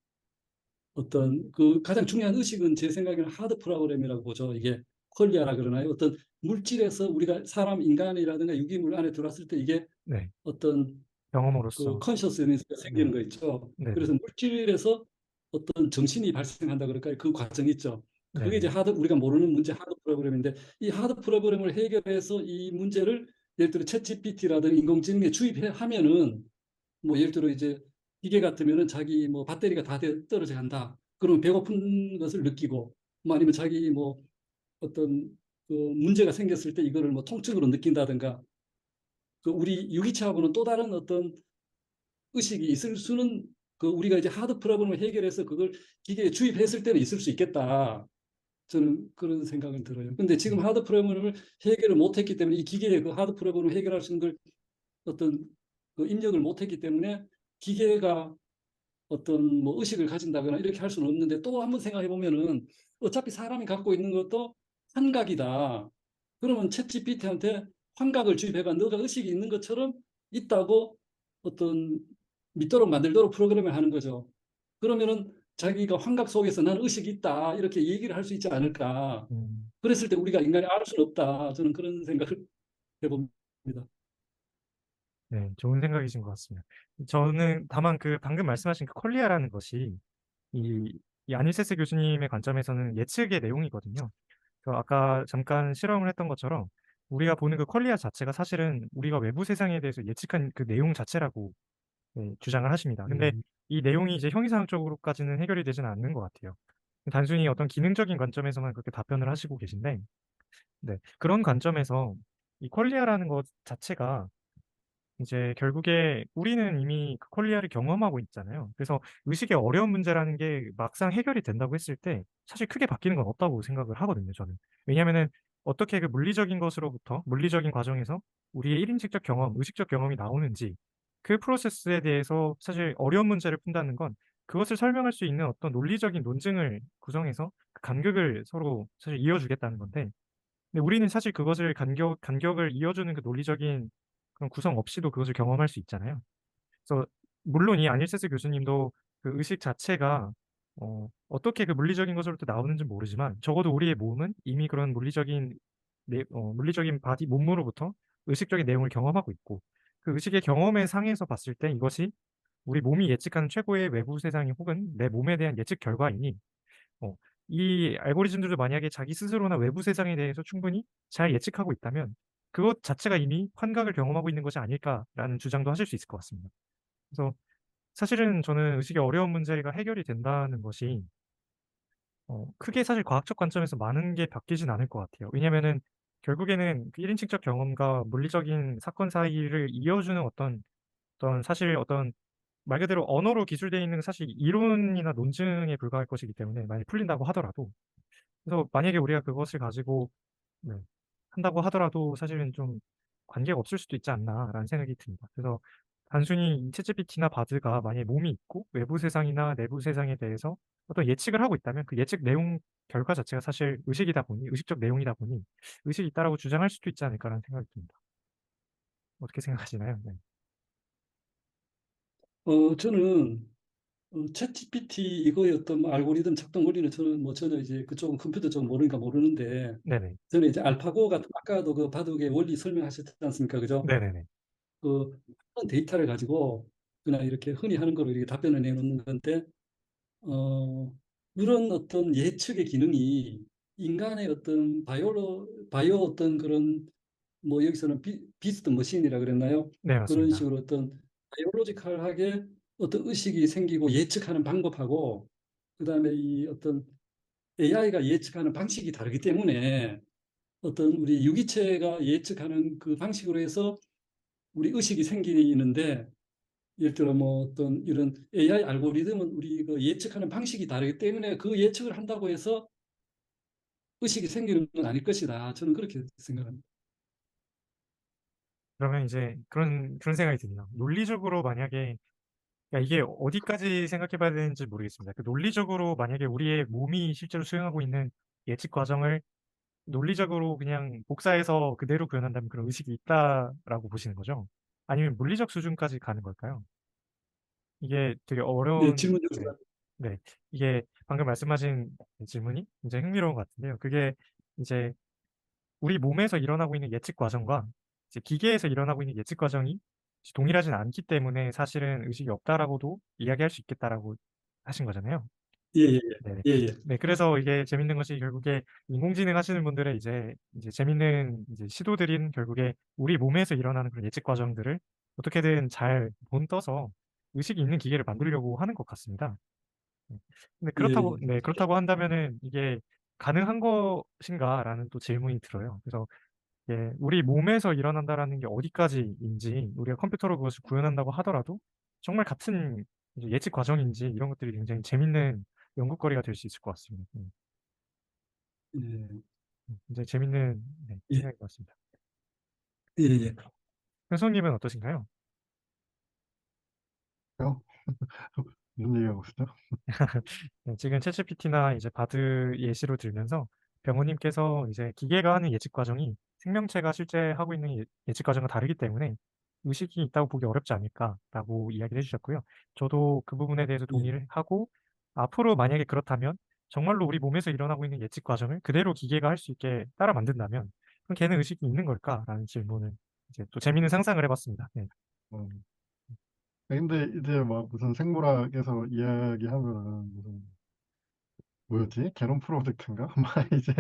어떤 그 가장 중요한 의식은 제 생각에는 하드 프로그램이라고 보죠. 이게 퀄리아라 그러나요? 어떤 물질에서 우리가 사람 인간이라든가 유기물 안에 들어왔을 때 이게 네. 어떤 그 경험으로써. 컨셔스니스가 네. 생기는 거 있죠. 네네. 그래서 물질에서 어떤 정신이 발생한다 그럴까요? 그 과정이 있죠. 그게 이제 네네. 우리가 모르는 문제 하드 프로그램인데 이 하드 프로그램을 해결해서 이 문제를 예를 들어 챗GPT라든가 인공지능에 주입하면은 뭐 예를 들어 이제 기계 같으면은 자기 뭐 배터리가 다 떨어져 간다. 그러면 배고픈 것을 느끼고 뭐 아니면 자기 뭐 어떤 그 문제가 생겼을 때 이거를 뭐 통증으로 느낀다든가 그 우리 유기체하고는 또 다른 어떤 의식이 있을 수는 그 우리가 이제 하드 프로블럼을 해결해서 그걸 기계에 주입했을 때는 있을 수 있겠다. 저는 그런 생각은 들어요. 근데 지금 하드 프로그램을 해결을 못했기 때문에 이 기계에 그 하드 프로그램을 해결할 수 있는 걸 어떤 그 입력을 못했기 때문에 기계가 어떤 뭐 의식을 가진다거나 이렇게 할 수는 없는데 또 한번 생각해 보면은 어차피 사람이 갖고 있는 것도 환각이다. 그러면 챗 GPT한테 환각을 주입해가 너가 의식이 있는 것처럼 있다고 어떤 믿도록 만들도록 프로그램을 하는 거죠. 그러면은 자기가 환각 속에서 나는 의식이 있다 이렇게 얘기를 할 수 있지 않을까. 음, 그랬을 때 우리가 인간이 알 수는 없다. 저는 그런 생각을 해봅니다. 네, 좋은 생각이신 것 같습니다. 저는 다만 그 방금 말씀하신 그 퀄리아라는 것이 이 아닐세스 교수님의 관점에서는 예측의 내용이거든요. 아까 잠깐 실험을 했던 것처럼 우리가 보는 그 퀄리아 자체가 사실은 우리가 외부 세상에 대해서 예측한 그 내용 자체라고 네, 주장을 하십니다. 근데 음. 이 내용이 이제 형이상학적으로까지는 해결이 되지는 않는 것 같아요. 단순히 어떤 기능적인 관점에서만 그렇게 답변을 하시고 계신데, 네, 그런 관점에서 이 퀄리아라는 것 자체가 이제 결국에 우리는 이미 그 퀄리아를 경험하고 있잖아요. 그래서 의식의 어려운 문제라는 게 막상 해결이 된다고 했을 때 사실 크게 바뀌는 건 없다고 생각을 하거든요, 저는. 왜냐하면은 어떻게 그 물리적인 것으로부터 물리적인 과정에서 우리의 1인칭적 경험, 의식적 경험이 나오는지 그 프로세스에 대해서 사실 어려운 문제를 푼다는 건 그것을 설명할 수 있는 어떤 논리적인 논증을 구성해서 그 간격을 서로 사실 이어주겠다는 건데 근데 우리는 사실 그것을 간격을 이어주는 그 논리적인 그런 구성 없이도 그것을 경험할 수 있잖아요. 그래서 물론 이 아닐세스 교수님도 그 의식 자체가 어떻게 그 물리적인 것으로부터 나오는지는 모르지만 적어도 우리의 몸은 이미 그런 물리적인 바디 몸으로부터 의식적인 내용을 경험하고 있고 그 의식의 경험의 상에서 봤을 때 이것이 우리 몸이 예측하는 최고의 외부 세상이 혹은 내 몸에 대한 예측 결과이니 어 이 알고리즘들도 만약에 자기 스스로나 외부 세상에 대해서 충분히 잘 예측하고 있다면 그것 자체가 이미 환각을 경험하고 있는 것이 아닐까라는 주장도 하실 수 있을 것 같습니다. 그래서 사실은 저는 의식의 어려운 문제가 해결이 된다는 것이 크게 사실 과학적 관점에서 많은 게 바뀌진 않을 것 같아요. 왜냐면은 결국에는 그 1인칭적 경험과 물리적인 사건 사이를 이어주는 어떤 사실 어떤 말 그대로 언어로 기술되어 있는 사실 이론이나 논증에 불과할 것이기 때문에 만약에 풀린다고 하더라도 그래서 만약에 우리가 그것을 가지고 네 한다고 하더라도 사실은 좀 '관계가 없을 수도 있지 않나.'라는 생각이 듭니다. 그래서 단순히 이 챗GPT나 바드가 만약에 몸이 있고 외부 세상이나 내부 세상에 대해서 어떤 예측을 하고 있다면 그 예측 내용 결과 자체가 사실 의식이다 보니 의식적 내용이다 보니 '의식이 있다.'라고 주장할 수도 있지 않을까라는 생각이 듭니다. 어떻게 생각하시나요? 네. 저는 챗GPT 이거의 어떤 뭐 알고리즘 작동 원리는 저는 뭐 전혀 이제 그쪽은 컴퓨터 쪽 모르니까 모르는데 네네. 저는 이제 알파고 같은 아까도 그 바둑의 원리 설명하셨지 않습니까? 그죠? 네네네. 그 어떤 데이터를 가지고 그냥 이렇게 흔히 하는 거로 이렇게 답변을 내놓는 건데 어, 이런 어떤 예측의 기능이 인간의 어떤 바이오 어떤 그런 뭐 여기서는 비스트 머신이라 그랬나요? 네 그런 맞습니다. 식으로 어떤 바이올로지컬하게 어떤 의식이 생기고 예측하는 방법하고 그다음에 이 어떤 AI가 예측하는 방식이 다르기 때문에 어떤 우리 유기체가 예측하는 그 방식으로 해서 우리 의식이 생기는데 예를 들어 뭐 어떤 이런 AI 알고리즘은 우리 그 예측하는 방식이 다르기 때문에 그 예측을 한다고 해서 의식이 생기는 건 아닐 것이다. 저는 그렇게 생각합니다. 그러면 이제 그런 생각이 듭니다. 논리적으로 만약에 그러니까 이게 어디까지 생각해 봐야 되는지 모르겠습니다. 그 논리적으로 만약에 우리의 몸이 실제로 수행하고 있는 예측 과정을 논리적으로 그냥 복사해서 그대로 구현한다면 그런 의식이 있다라고 보시는 거죠? 아니면 물리적 수준까지 가는 걸까요? 이게 되게 네, 어려운 질문 네. 주시면 네. 이게 방금 말씀하신 질문이 굉장히 흥미로운 것 같은데요. 그게 이제 우리 몸에서 일어나고 있는 예측 과정과 이제 기계에서 일어나고 있는 예측 과정이 동일하진 않기 때문에 사실은 의식이 없다라고도 이야기할 수 있겠다라고 하신 거잖아요. 예, 예, 네네. 예, 예, 네, 그래서 이게 재밌는 것이 결국에 인공지능 하시는 분들의 이제 재밌는 이제 시도들인 결국에 우리 몸에서 일어나는 그런 예측 과정들을 어떻게든 잘 본떠서 의식이 있는 기계를 만들려고 하는 것 같습니다. 네. 근데 예, 예. 그렇다고 한다면은 이게 가능한 것인가라는 또 질문이 들어요. 그래서 우리 몸에서 일어난다라는 게 어디까지인지 우리가 컴퓨터로 그것을 구현한다고 하더라도 정말 같은 이제 예측 과정인지 이런 것들이 굉장히 재밌는 연구거리가 될 수 있을 것 같습니다. 예, 굉장히 재밌는 네, 예, 생각인 것 같습니다. 예, 예. 현성님은 어떠신가요? 무슨 얘기하고 있었죠? 네, 지금 챗GPT나 이제 바드 예시로 들면서 병호님께서 이제 기계가 하는 예측 과정이 생명체가 실제 하고 있는 예측 과정과 다르기 때문에 의식이 있다고 보기 어렵지 않을까라고 이야기를 해주셨고요. 저도 그 부분에 대해서 예. 동의를 하고 앞으로 만약에 그렇다면 정말로 우리 몸에서 일어나고 있는 예측 과정을 그대로 기계가 할 수 있게 따라 만든다면 그럼 걔는 의식이 있는 걸까라는 질문을 이제 또 재미있는 상상을 해봤습니다. 네, 어. 근데 이제 막 무슨 생물학에서 이야기하면은 무슨 뭐였지? 게놈 프로젝트인가? 막 이제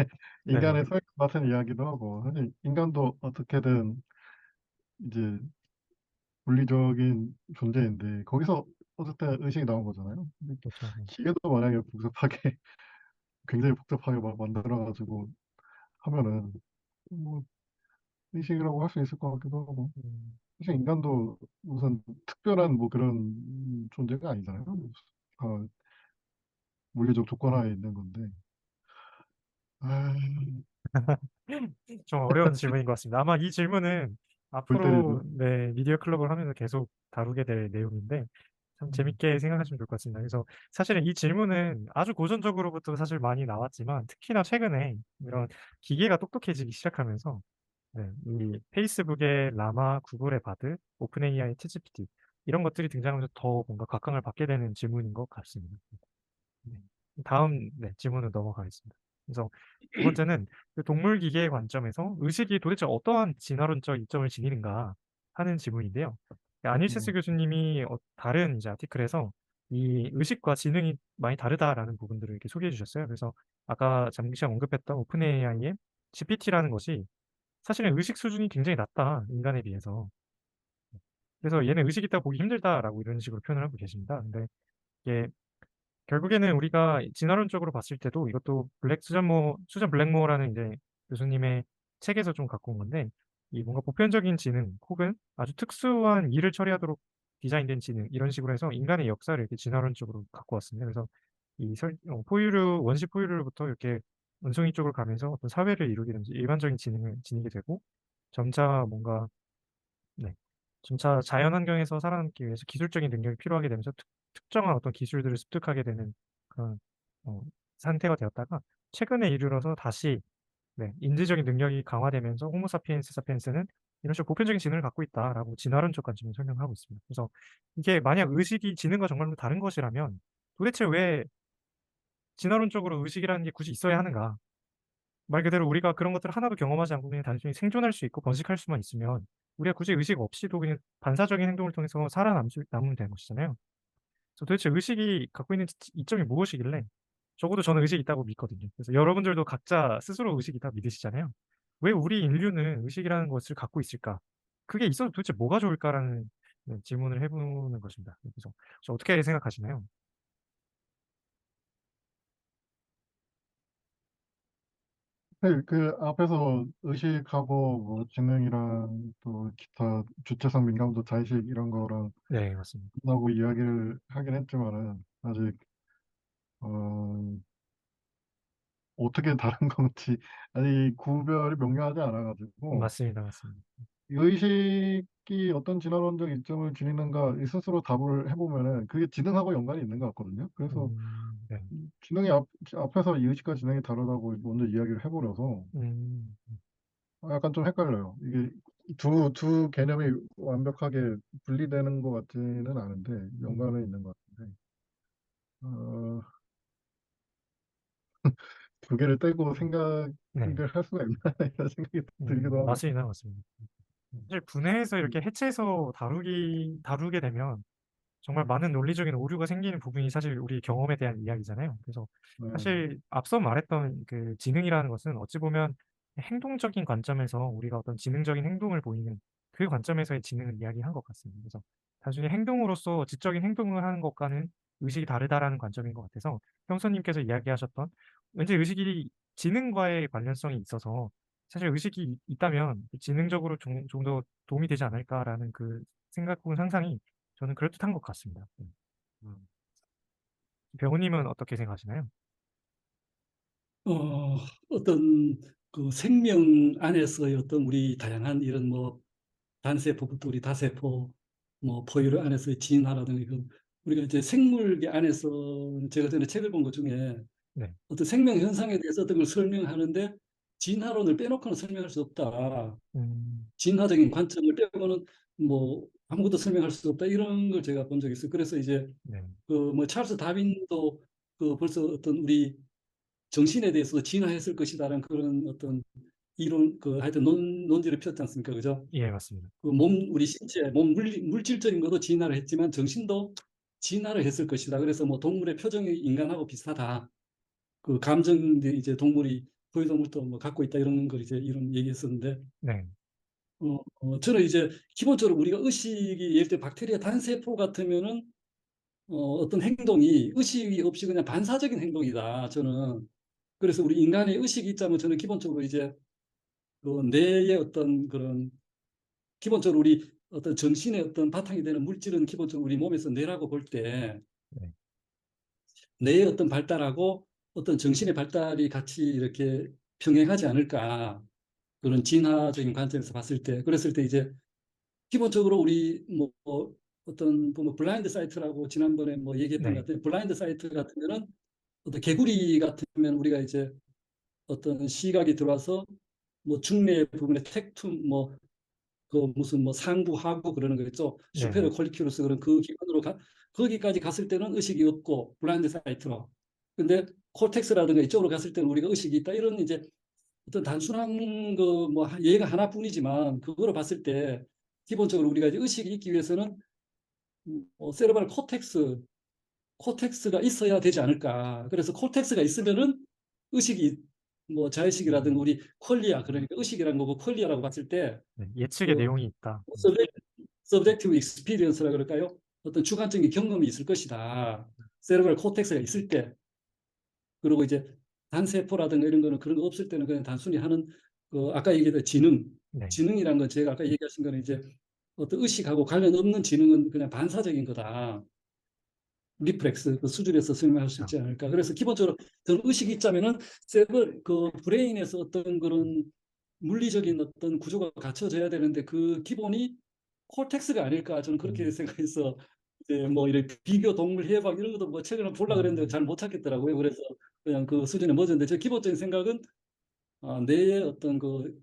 네네, 인간의 소액 같은 이야기도 하고 사실 인간도 어떻게든 이제 물리적인 존재인데 거기서 어쨌든 의식이 나온 거잖아요. 근데 그렇죠. 네. 기계도 만약에 복잡하게 굉장히 복잡하게 막 만들어가지고 하면은 뭐 의식이라고 할 수 있을 것 같기도 하고 음, 사실 인간도 무슨 특별한 뭐 그런 존재가 아니잖아요. 다 물리적 조건 하에 있는 건데 아, 좀 어려운 질문인 것 같습니다. 아마 이 질문은 골 앞으로 때리죠. 네, 미디어 클럽을 하면서 계속 다루게 될 내용인데 참 음, 재밌게 생각하시면 좋을 것 같습니다. 그래서 사실은 이 질문은 아주 고전적으로부터 사실 많이 나왔지만 특히나 최근에 이런 기계가 똑똑해지기 시작하면서 네, 이 페이스북의 라마, 구글의 바드, 오픈 AI의 챗GPT 이런 것들이 등장하면서 더 뭔가 각광을 받게 되는 질문인 것 같습니다. 네. 다음 네, 질문으로 넘어가겠습니다. 그래서 두 번째는 그 동물 기계의 관점에서 의식이 도대체 어떠한 진화론적 이점을 지니는가 하는 질문인데요. 아닐세스 음, 교수님이 다른 이제 아티클에서 이 의식과 지능이 많이 다르다라는 부분들을 이렇게 소개해 주셨어요. 그래서 아까 잠시 언급했던 오픈 AI의 GPT라는 것이 사실은 의식 수준이 굉장히 낮다, 인간에 비해서. 그래서 얘는 의식 있다고 보기 힘들다라고 이런 식으로 표현을 하고 계십니다. 근데 이게 결국에는 우리가 진화론적으로 봤을 때도 이것도 수잔 블랙모어라는 이제 교수님의 책에서 좀 갖고 온 건데, 이 뭔가 보편적인 지능 혹은 아주 특수한 일을 처리하도록 디자인된 지능, 이런 식으로 해서 인간의 역사를 이렇게 진화론적으로 갖고 왔습니다. 그래서 원시 포유류부터 이렇게 원숭이 쪽으로 가면서 어떤 사회를 이루게 되면서 일반적인 지능을 지니게 되고, 점차 뭔가 네. 점차 자연 환경에서 살아남기 위해서 기술적인 능력이 필요하게 되면서 특정한 어떤 기술들을 습득하게 되는 그런 어, 상태가 되었다가 최근에 이르러서 다시 네, 인지적인 능력이 강화되면서 호모 사피엔스는 이런 식으로 보편적인 지능을 갖고 있다라고 진화론적 관점을 설명하고 있습니다. 그래서 이게 만약 의식이 지능과 정말로 다른 것이라면 도대체 왜 진화론적으로 의식이라는 게 굳이 있어야 하는가? 말 그대로 우리가 그런 것들을 하나도 경험하지 않고 그냥 단순히 생존할 수 있고 번식할 수만 있으면 우리가 굳이 의식 없이도 그냥 반사적인 행동을 통해서 남으면 되는 것이잖아요. 그래서 도대체 의식이 갖고 있는 이점이 무엇이길래 적어도 저는 의식이 있다고 믿거든요. 그래서 여러분들도 각자 스스로 의식이 있다고 믿으시잖아요. 왜 우리 인류는 의식이라는 것을 갖고 있을까? 그게 있어도 도대체 뭐가 좋을까라는 네, 질문을 해보는 것입니다. 그래서 혹시 어떻게 생각하시나요? 그 앞에서 의식하고 뭐 지능이랑 또 기타 주체성 민감도 자의식 이런 거랑 네, 맞습니다. 하고 이야기를 하긴 했지만은 아직 어, 어떻게 다른 건지 아직 구별이 명료하지 않아가지고 맞습니다. 맞습니다. 의식이 어떤 진화론적 이점을 지니는가 이 스스로 답을 해보면은 그게 지능하고 연관이 있는 것 같거든요. 그래서 네. 지능이 앞에서 이 의식과 지능이 다르다고 먼저 이야기를 해버려서 음, 약간 좀 헷갈려요. 이게 두 개념이 완벽하게 분리되는 것 같지는 않은데 음, 연관은 있는 것 같은데 어, 두 개를 떼고 생각을 네. 할 수가 있나 이런 생각이 들기도 하고 맞습니다. 맞습니다. 사실 분해해서 이렇게 해체해서 다루게 되면 정말 많은 논리적인 오류가 생기는 부분이 사실 우리 경험에 대한 이야기잖아요. 그래서 네. 사실 앞서 말했던 그 지능이라는 것은 어찌 보면 행동적인 관점에서 우리가 어떤 지능적인 행동을 보이는 그 관점에서의 지능을 이야기한 것 같습니다. 그래서 단순히 행동으로서 지적인 행동을 하는 것과는 의식이 다르다라는 관점인 것 같아서 형사님께서 이야기하셨던 왠지 의식이 지능과의 관련성이 있어서 사실 의식이 있다면 지능적으로 좀 더 도움이 되지 않을까라는 그 생각 혹은 상상이 저는 그럴듯한 것 같습니다. 네. 음. 배우님은 어떻게 생각하시나요? 어떤 그 생명 안에서의 어떤 우리 다양한 이런 뭐 단세포부터 우리 다세포, 뭐 포유류 안에서의 진화라든가 이거 우리가 이제 생물계 안에서 제가 전에 책을 본 것 중에 네. 어떤 생명 현상에 대해서 어떤 걸 설명하는데 진화론을 빼놓고는 설명할 수 없다. 음. 진화적인 관점을 빼고는 뭐 아무것도 설명할 수 없다. 이런 걸 제가 본 적이 있어요. 그래서 이제 네. 그 뭐 찰스 다윈도 그 벌써 어떤 우리 정신에 대해서 진화했을 것이다라는 그런 어떤 이론 그 하여튼 논지를 폈지 않습니까? 그죠? 예, 맞습니다. 그 우리 신체, 물질적인 것도 진화를 했지만 정신도 진화를 했을 것이다. 그래서 뭐 동물의 표정이 인간하고 비슷하다. 그 감정들이 이제 동물이 포유동물도 뭐 갖고 있다 이런 걸 이제 이런 얘기했었는데 네. 저는 이제 기본적으로 우리가 의식이 예를 들어 박테리아 단세포 같으면은 어떤 행동이 의식이 없이 그냥 반사적인 행동이다. 저는 그래서 우리 인간의 의식이 있자면 저는 기본적으로 이제 그 뇌의 어떤 그런 기본적으로 우리 어떤 정신의 어떤 바탕이 되는 물질은 기본적으로 우리 몸에서 뇌라고 볼 때 네. 뇌의 어떤 발달하고 어떤 정신의 발달이 같이 이렇게 평행하지 않을까 그런 진화적인 관점에서 봤을 때 그랬을 때 이제 기본적으로 우리 뭐 어떤 뭐 블라인드 사이트라고 지난번에 뭐 얘기했던 것 네. 같아요. 블라인드 사이트 같으면은 어떤 개구리 같으면 우리가 이제 어떤 시각이 들어와서 뭐 중매 부분에 텍툼 그 무슨 뭐 상부 하부 그러는 거겠죠. 네네. 슈페리어 콜리큘러스 그런 그 기관으로 거기까지 갔을 때는 의식이 없고 블라인드 사이트로. 근데 콜텍스라든가 이쪽으로 갔을 때는 우리가 의식이 있다. 이런 이제 어떤 단순한 그 뭐 예가 하나뿐이지만 그거로 봤을 때 기본적으로 우리가 이제 의식이 있기 위해서는 세레브랄 코텍스가 있어야 되지 않을까. 그래서 코텍스가 있으면은 의식이 뭐 자의식이라든가 우리 퀄리아 그러니까 의식이라는 거고 퀄리아라고 봤을 때 네. 예측의 그 내용이 있다. 서브젝티브 익스피리언스라 그럴까요? 어떤 주관적인 경험이 있을 것이다. 세레브럴 코텍스가 있을 때 그리고 이제 단세포라든가 이런 거는 그런 거 없을 때는 그냥 단순히 하는 그 아까 얘기했던 네. 지능이란 건 제가 아까 얘기하신 거는 이제 어떤 의식하고 관련 없는 지능은 그냥 반사적인 거다. 리프렉스 그 수준에서 설명할 수 그렇죠. 있지 않을까. 그래서 기본적으로 저는 의식이 있자면은 세벌 그 브레인에서 어떤 그런 물리적인 어떤 구조가 갖춰져야 되는데 그 기본이 콜텍스가 아닐까 저는 그렇게 음. 생각해서 이제 뭐 이렇게 비교 동물 해방 이런 것도 뭐 책을 보려고 그랬는데 잘 못 찾겠더라고요. 그래서 그냥 그 수준에 멎었는데 제 기본적인 생각은 뇌에 어떤 그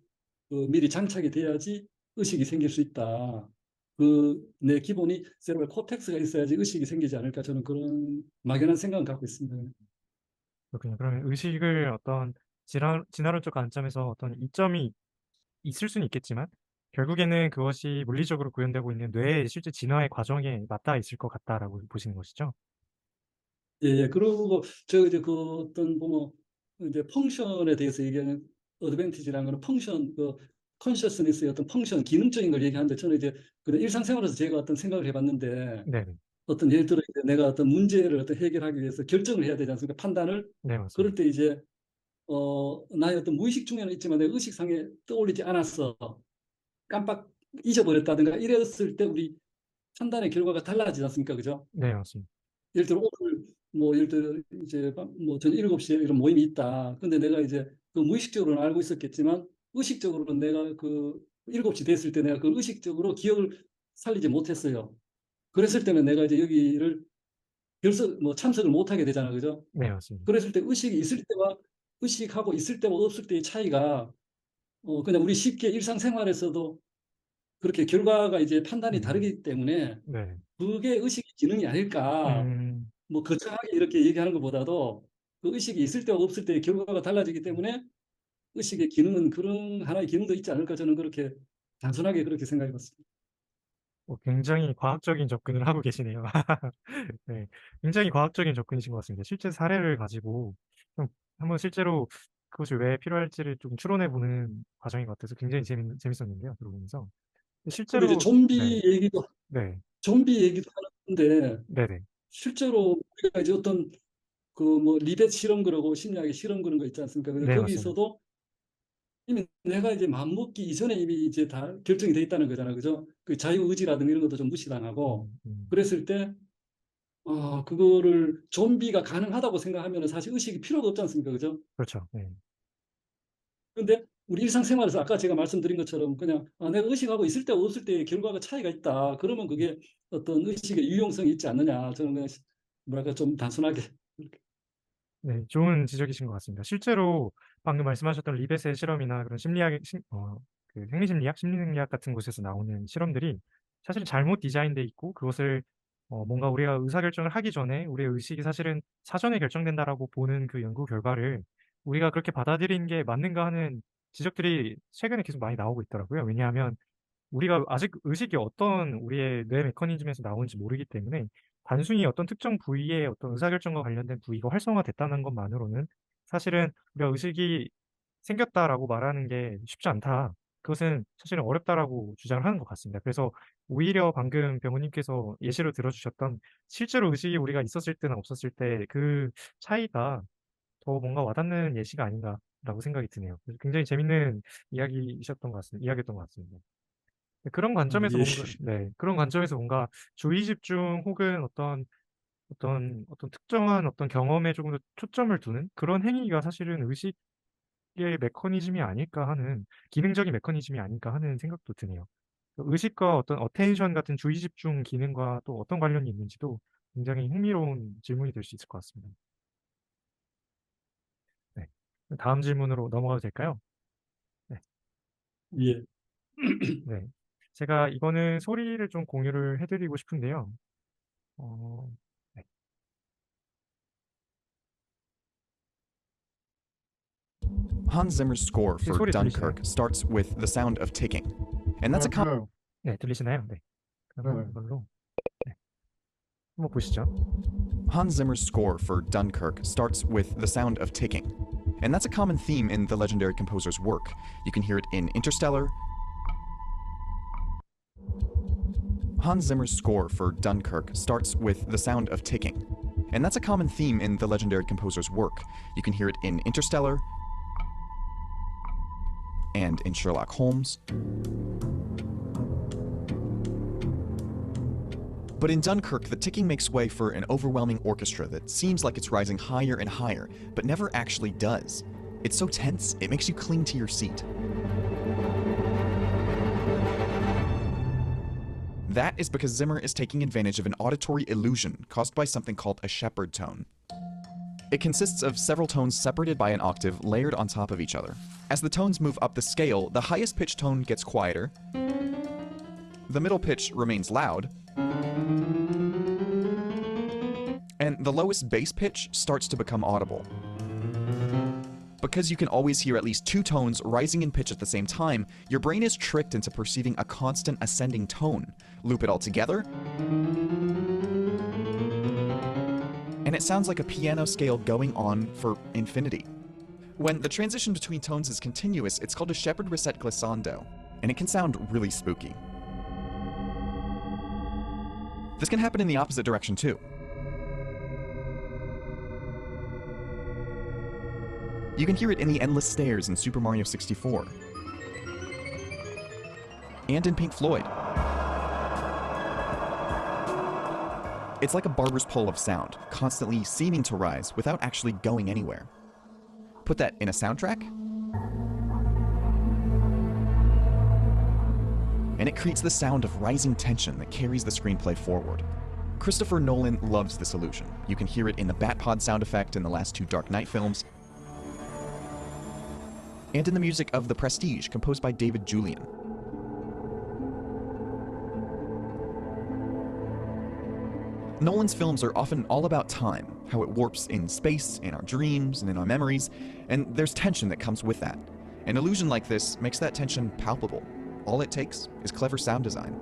미리 장착이 돼야지 의식이 생길 수 있다. 그 내 기본이 세레브럴 코텍스가 있어야지 의식이 생기지 않을까 저는 그런 막연한 생각을 갖고 있습니다. 그렇군요. 그러면 의식을 어떤 진화론적 관점에서 어떤 이점이 있을 수는 있겠지만 결국에는 그것이 물리적으로 구현되고 있는 뇌의 실제 진화의 과정에 맞닿아 있을 것 같다라고 보시는 것이죠? 예, 예. 그리고 저 이제 그 어떤 뭐 이제 펑션에 대해서 얘기하는 어드밴티지라는 거는 펑션 그 컨셔스니스의 어떤 펑션 기능적인 걸 얘기하는데 저는 이제 그런 일상생활에서 제가 어떤 생각을 해봤는데 네네. 어떤 예를 들어 이제 내가 어떤 문제를 어떤 해결하기 위해서 결정을 해야 되지 않습니까? 판단을 네, 그럴 맞습니다. 때 이제 나의 어떤 무의식 중에는 있지만 내 의식상에 떠올리지 않았어. 깜빡 잊어버렸다든가 이랬을 때 우리 판단의 결과가 달라지지 않습니까? 그죠? 네, 맞습니다. 예를 들어 오늘 뭐 예를 들어 이제 뭐 저녁 7시에 이런 모임이 있다. 근데 내가 이제 그 무의식적으로는 알고 있었겠지만 의식적으로는 내가 그 7시 됐을 때 내가 그 의식적으로 기억을 살리지 못했어요. 그랬을 때는 내가 이제 여기를 뭐 참석을 못하게 되잖아. 그죠? 네, 맞습니다. 그랬을 때 의식이 있을 때와 의식하고 있을 때와 없을 때의 차이가 그냥 우리 쉽게 일상생활에서도 그렇게 결과가 이제 판단이 음. 다르기 때문에 네. 그게 의식의 기능이 아닐까. 음. 뭐 거창하게 이렇게 얘기하는 것보다도 그 의식이 있을 때와 없을 때의 결과가 달라지기 때문에 의식의 기능은 그런 하나의 기능도 있지 않을까 저는 그렇게 단순하게 그렇게 생각해 봤습니다. 굉장히 과학적인 접근을 하고 계시네요. 네. 굉장히 과학적인 접근이신 것 같습니다. 실제 사례를 가지고 좀 한번 실제로 그것이 왜 필요할지를 좀 추론해 보는 과정인 것 같아서 굉장히 재밌었는데요, 들어보면서. 그리고 이제 실제로 네. 네. 좀비 얘기도 하는데 네네. 실제로 우리가 이제 어떤 그 뭐 리벳 실험 그러고 심리학의 실험 그런 거 있지 않습니까? 근데 네, 맞습니다. 거기서도 이미 내가 이제 마음 먹기 이전에 이미 이제 다 결정이 돼 있다는 거잖아요. 그죠? 그 자유의지라든가 이런 것도 좀 무시당하고 음. 그랬을 때 그거를 좀비가 가능하다고 생각하면 사실 의식이 필요도 없지 않습니까? 그죠? 그렇죠. 네. 그런데 우리 일상생활에서 아까 제가 말씀드린 것처럼 그냥 내가 의식하고 있을 때 없을 때의 결과가 차이가 있다. 그러면 그게 어떤 의식의 유용성이 있지 않느냐. 저는 그냥 뭐랄까 좀 단순하게 네. 좋은 지적이신 것 같습니다. 실제로 방금 말씀하셨던 리벳의 실험이나 그런 그 생리심리학, 심리생리학 같은 곳에서 나오는 실험들이 사실 잘못 디자인돼 있고 그것을 뭔가 우리가 의사결정을 하기 전에 우리의 의식이 사실은 사전에 결정된다라고 보는 그 연구 결과를 우리가 그렇게 받아들이는 게 맞는가 하는 지적들이 최근에 계속 많이 나오고 있더라고요. 왜냐하면 우리가 아직 의식이 어떤 우리의 뇌 메커니즘에서 나오는지 모르기 때문에 단순히 어떤 특정 부위의 어떤 의사결정과 관련된 부위가 활성화됐다는 것만으로는 사실은 우리가 의식이 생겼다라고 말하는 게 쉽지 않다. 그것은 사실은 어렵다라고 주장을 하는 것 같습니다. 그래서 오히려 방금 병우님께서 예시로 들어주셨던 실제로 의식이 우리가 있었을 때나 없었을 때 그 차이가 더 뭔가 와닿는 예시가 아닌가라고 생각이 드네요. 그래서 굉장히 재밌는 이야기였던 것 같습니다. 네, 예. 그런 관점에서 뭔가 주의 집중 혹은 어떤 특정한 어떤 경험에 조금 더 초점을 두는 그런 행위가 사실은 의식의 메커니즘이 아닐까 하는 기능적인 메커니즘이 아닐까 하는 생각도 드네요. 의식과 어떤 어텐션 같은 주의 집중 기능과 또 어떤 관련이 있는지도 굉장히 흥미로운 질문이 될 수 있을 것 같습니다. 네. 다음 질문으로 넘어가도 될까요? 네. 예. 네. 제가 이거는 소리를 좀 공유를 해 드리고 싶은데요. 어 네. Hans Zimmer's score 혹시 for 소리 들리시나요? Dunkirk starts with the sound of ticking. And that's a common 들려요. 네, 들리시나요? 네. 그러면 네네. 이걸로 네, 한번 보시죠. Hans Zimmer's score for Dunkirk starts with the sound of ticking. And that's a common theme in the legendary composer's work. You can hear it in Interstellar. Hans Zimmer's score for Dunkirk starts with the sound of ticking. And that's a common theme in the legendary composer's work. You can hear it in Interstellar and in Sherlock Holmes. But in Dunkirk, the ticking makes way for an overwhelming orchestra that seems like it's rising higher and higher, but never actually does. It's so tense, it makes you cling to your seat. That is because Zimmer is taking advantage of an auditory illusion caused by something called a Shepard tone. It consists of several tones separated by an octave layered on top of each other. As the tones move up the scale, the highest pitch tone gets quieter, the middle pitch remains loud, and the lowest bass pitch starts to become audible. Because you can always hear at least two tones rising in pitch at the same time, your brain is tricked into perceiving a constant ascending tone. Loop it all together, and it sounds like a piano scale going on for infinity. When the transition between tones is continuous, it's called a Shepard reset glissando, and it can sound really spooky. This can happen in the opposite direction too. You can hear it in the endless stairs in Super Mario 64, and in Pink Floyd. It's like a barber's pole of sound, constantly seeming to rise without actually going anywhere. Put that in a soundtrack, and it creates the sound of rising tension that carries the screenplay forward. Christopher Nolan loves this illusion. You can hear it in the Batpod sound effect in the last two Dark Knight films, and in the music of The Prestige, composed by David Julian. Nolan's films are often all about time, how it warps in space, in our dreams, and in our memories, and there's tension that comes with that. An illusion like this makes that tension palpable. All it takes is clever sound design.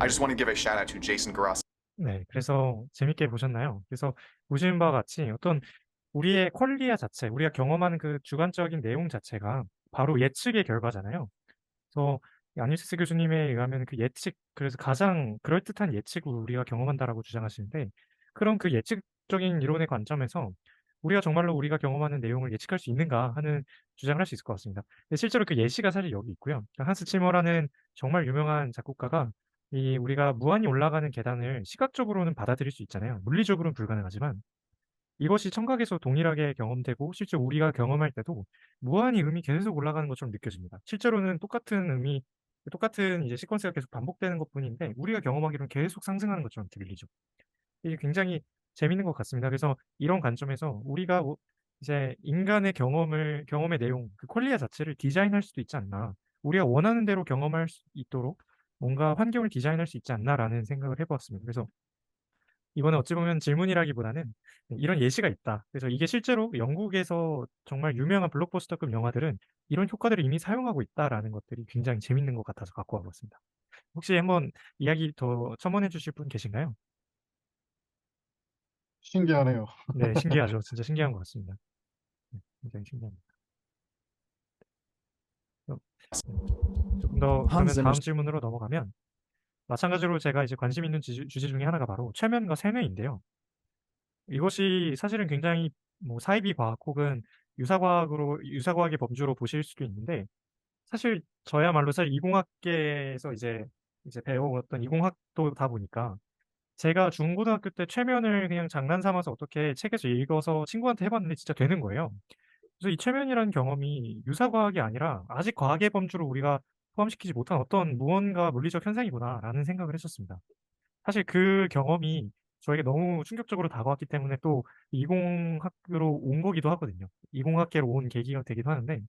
I just want to give a shout out to Jason Garros. 네, 그래서 재밌게 보셨나요? 그래서 보시는 바와 같이 어떤 우리의 퀄리아 자체, 우리가 경험하는 그 주관적인 내용 자체가 바로 예측의 결과잖아요. 그래서 이 아닐세스 교수님에 의하면 그 예측, 그래서 가장 그럴듯한 예측을 우리가 경험한다라고 주장하시는데, 그런 그 예측적인 이론의 관점에서 우리가 정말로 우리가 경험하는 내용을 예측할 수 있는가 하는 주장을 할 수 있을 것 같습니다. 근데 실제로 그 예시가 사실 여기 있고요. 한스 치머라는 정말 유명한 작곡가가 이 우리가 무한히 올라가는 계단을 시각적으로는 받아들일 수 있잖아요. 물리적으로는 불가능하지만 이것이 청각에서 동일하게 경험되고 실제 우리가 경험할 때도 무한히 음이 계속 올라가는 것처럼 느껴집니다. 실제로는 똑같은 음이 똑같은 이제 시퀀스가 계속 반복되는 것뿐인데 우리가 경험하기로는 계속 상승하는 것처럼 들리죠. 이게 굉장히 재밌는 것 같습니다. 그래서 이런 관점에서 우리가 이제 인간의 경험의 내용, 그 퀄리아 자체를 디자인할 수도 있지 않나. 우리가 원하는 대로 경험할 수 있도록 뭔가 환경을 디자인할 수 있지 않나라는 생각을 해보았습니다. 그래서 이거는 어찌 보면 질문이라기보다는 이런 예시가 있다. 그래서 이게 실제로 영국에서 정말 유명한 블록버스터급 영화들은 이런 효과들을 이미 사용하고 있다라는 것들이 굉장히 재밌는 것 같아서 갖고 와봤습니다. 혹시 한번 이야기 더 첨언해 주실 분 계신가요? 신기하네요. 네, 신기하죠. 진짜 신기한 것 같습니다. 네, 굉장히 신기합니다. 어, 조금 더 Hans 그러면 다음 Zimmer's 질문으로 넘어가면 마찬가지로 제가 이제 관심 있는 주제 중에 하나가 바로 최면과 세뇌인데요. 이것이 사실은 굉장히 뭐 사이비 과학 혹은 유사과학의 범주로 보실 수도 있는데 사실 저야말로 사실 이공학계에서 이제 배워왔던 이공학도다 보니까 제가 중고등학교 때 최면을 그냥 장난 삼아서 어떻게 책에서 읽어서 친구한테 해봤는데 진짜 되는 거예요. 그래서 이 최면이라는 경험이 유사과학이 아니라 아직 과학의 범주로 우리가 포함시키지 못한 어떤 무언가 물리적 현상이구나라는 생각을 했었습니다. 사실 그 경험이 저에게 너무 충격적으로 다가왔기 때문에 또 이공학으로 온 거기도 하거든요. 이공학계로 온 계기가 되기도 하는데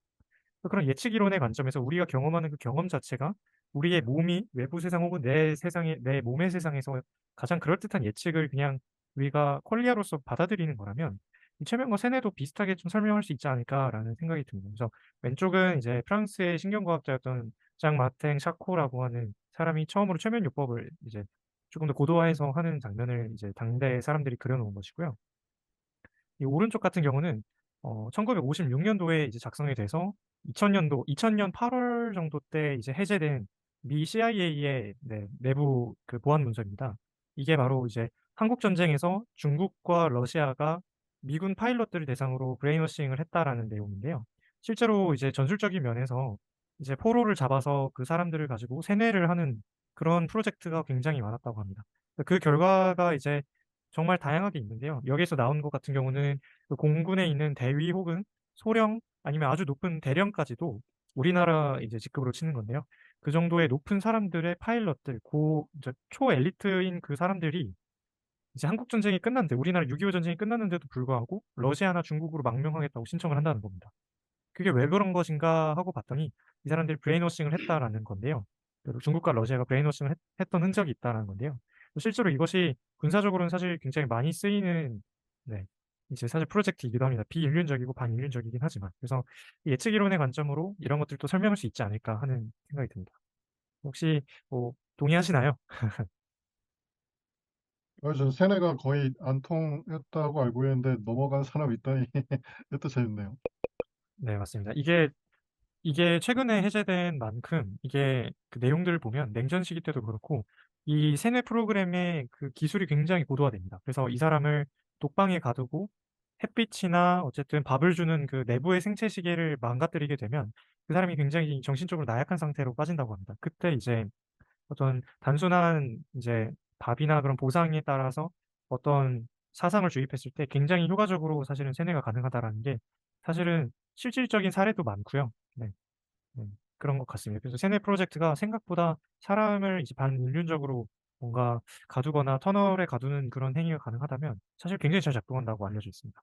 그런 예측 이론의 관점에서 우리가 경험하는 그 경험 자체가 우리의 몸이 외부 세상 혹은 내 몸의 세상에서 가장 그럴듯한 예측을 그냥 우리가 퀄리아로서 받아들이는 거라면 이 최면과 세뇌도 비슷하게 좀 설명할 수 있지 않을까라는 생각이 듭니다. 그래서 왼쪽은 이제 프랑스의 신경과학자였던 장 마탱 샤코라고 하는 사람이 처음으로 최면 요법을 이제 조금 더 고도화해서 하는 장면을 이제 당대 사람들이 그려놓은 것이고요. 이 오른쪽 같은 경우는 1956년도에 이제 작성이 돼서 2000년 8월 정도 때 이제 해제된 미 CIA의 내부 그 보안 문서입니다. 이게 바로 이제 한국 전쟁에서 중국과 러시아가 미군 파일럿들을 대상으로 브레인워싱을 했다라는 내용인데요. 실제로 이제 전술적인 면에서 이제 포로를 잡아서 그 사람들을 가지고 세뇌를 하는 그런 프로젝트가 굉장히 많았다고 합니다. 그 결과가 이제 정말 다양하게 있는데요. 여기에서 나온 것 같은 경우는 그 공군에 있는 대위 혹은 소령 아니면 아주 높은 대령까지도 우리나라 이제 직급으로 치는 건데요. 그 정도의 높은 사람들의 파일럿들, 이제 초엘리트인 그 사람들이 이제 한국 전쟁이 끝났는데 우리나라 6.25 전쟁이 끝났는데도 불구하고 러시아나 중국으로 망명하겠다고 신청을 한다는 겁니다. 그게 왜 그런 것인가 하고 봤더니 이 사람들이 브레인워싱을 했다라는 건데요. 그리고 중국과 러시아가 브레인워싱을 했던 흔적이 있다는 건데요. 실제로 이것이 군사적으로는 사실 굉장히 많이 쓰이는 네, 이제 사실 프로젝트이기도 합니다. 비인륜적이고 반인륜적이긴 하지만 그래서 예측 이론의 관점으로 이런 것들도 설명할 수 있지 않을까 하는 생각이 듭니다. 혹시 뭐 동의하시나요? 저 세뇌가 거의 안 통했다고 알고 있는데 넘어간 사람이 있다니 이것도 재밌네요. 네, 맞습니다. 이게 최근에 해제된 만큼 이게 그 내용들을 보면 냉전 시기 때도 그렇고 이 세뇌 프로그램의 그 기술이 굉장히 고도화됩니다. 그래서 이 사람을 독방에 가두고 햇빛이나 어쨌든 밥을 주는 그 내부의 생체 시계를 망가뜨리게 되면 그 사람이 굉장히 정신적으로 나약한 상태로 빠진다고 합니다. 그때 이제 어떤 단순한 이제 밥이나 그런 보상에 따라서 어떤 사상을 주입했을 때 굉장히 효과적으로 사실은 세뇌가 가능하다라는 게 사실은 실질적인 사례도 많고요. 네. 그런 것 같습니다. 그래서 세뇌 프로젝트가 생각보다 사람을 이제 반인륜적으로 뭔가 가두거나 터널에 가두는 그런 행위가 가능하다면 사실 굉장히 잘 작동한다고 알려져 있습니다.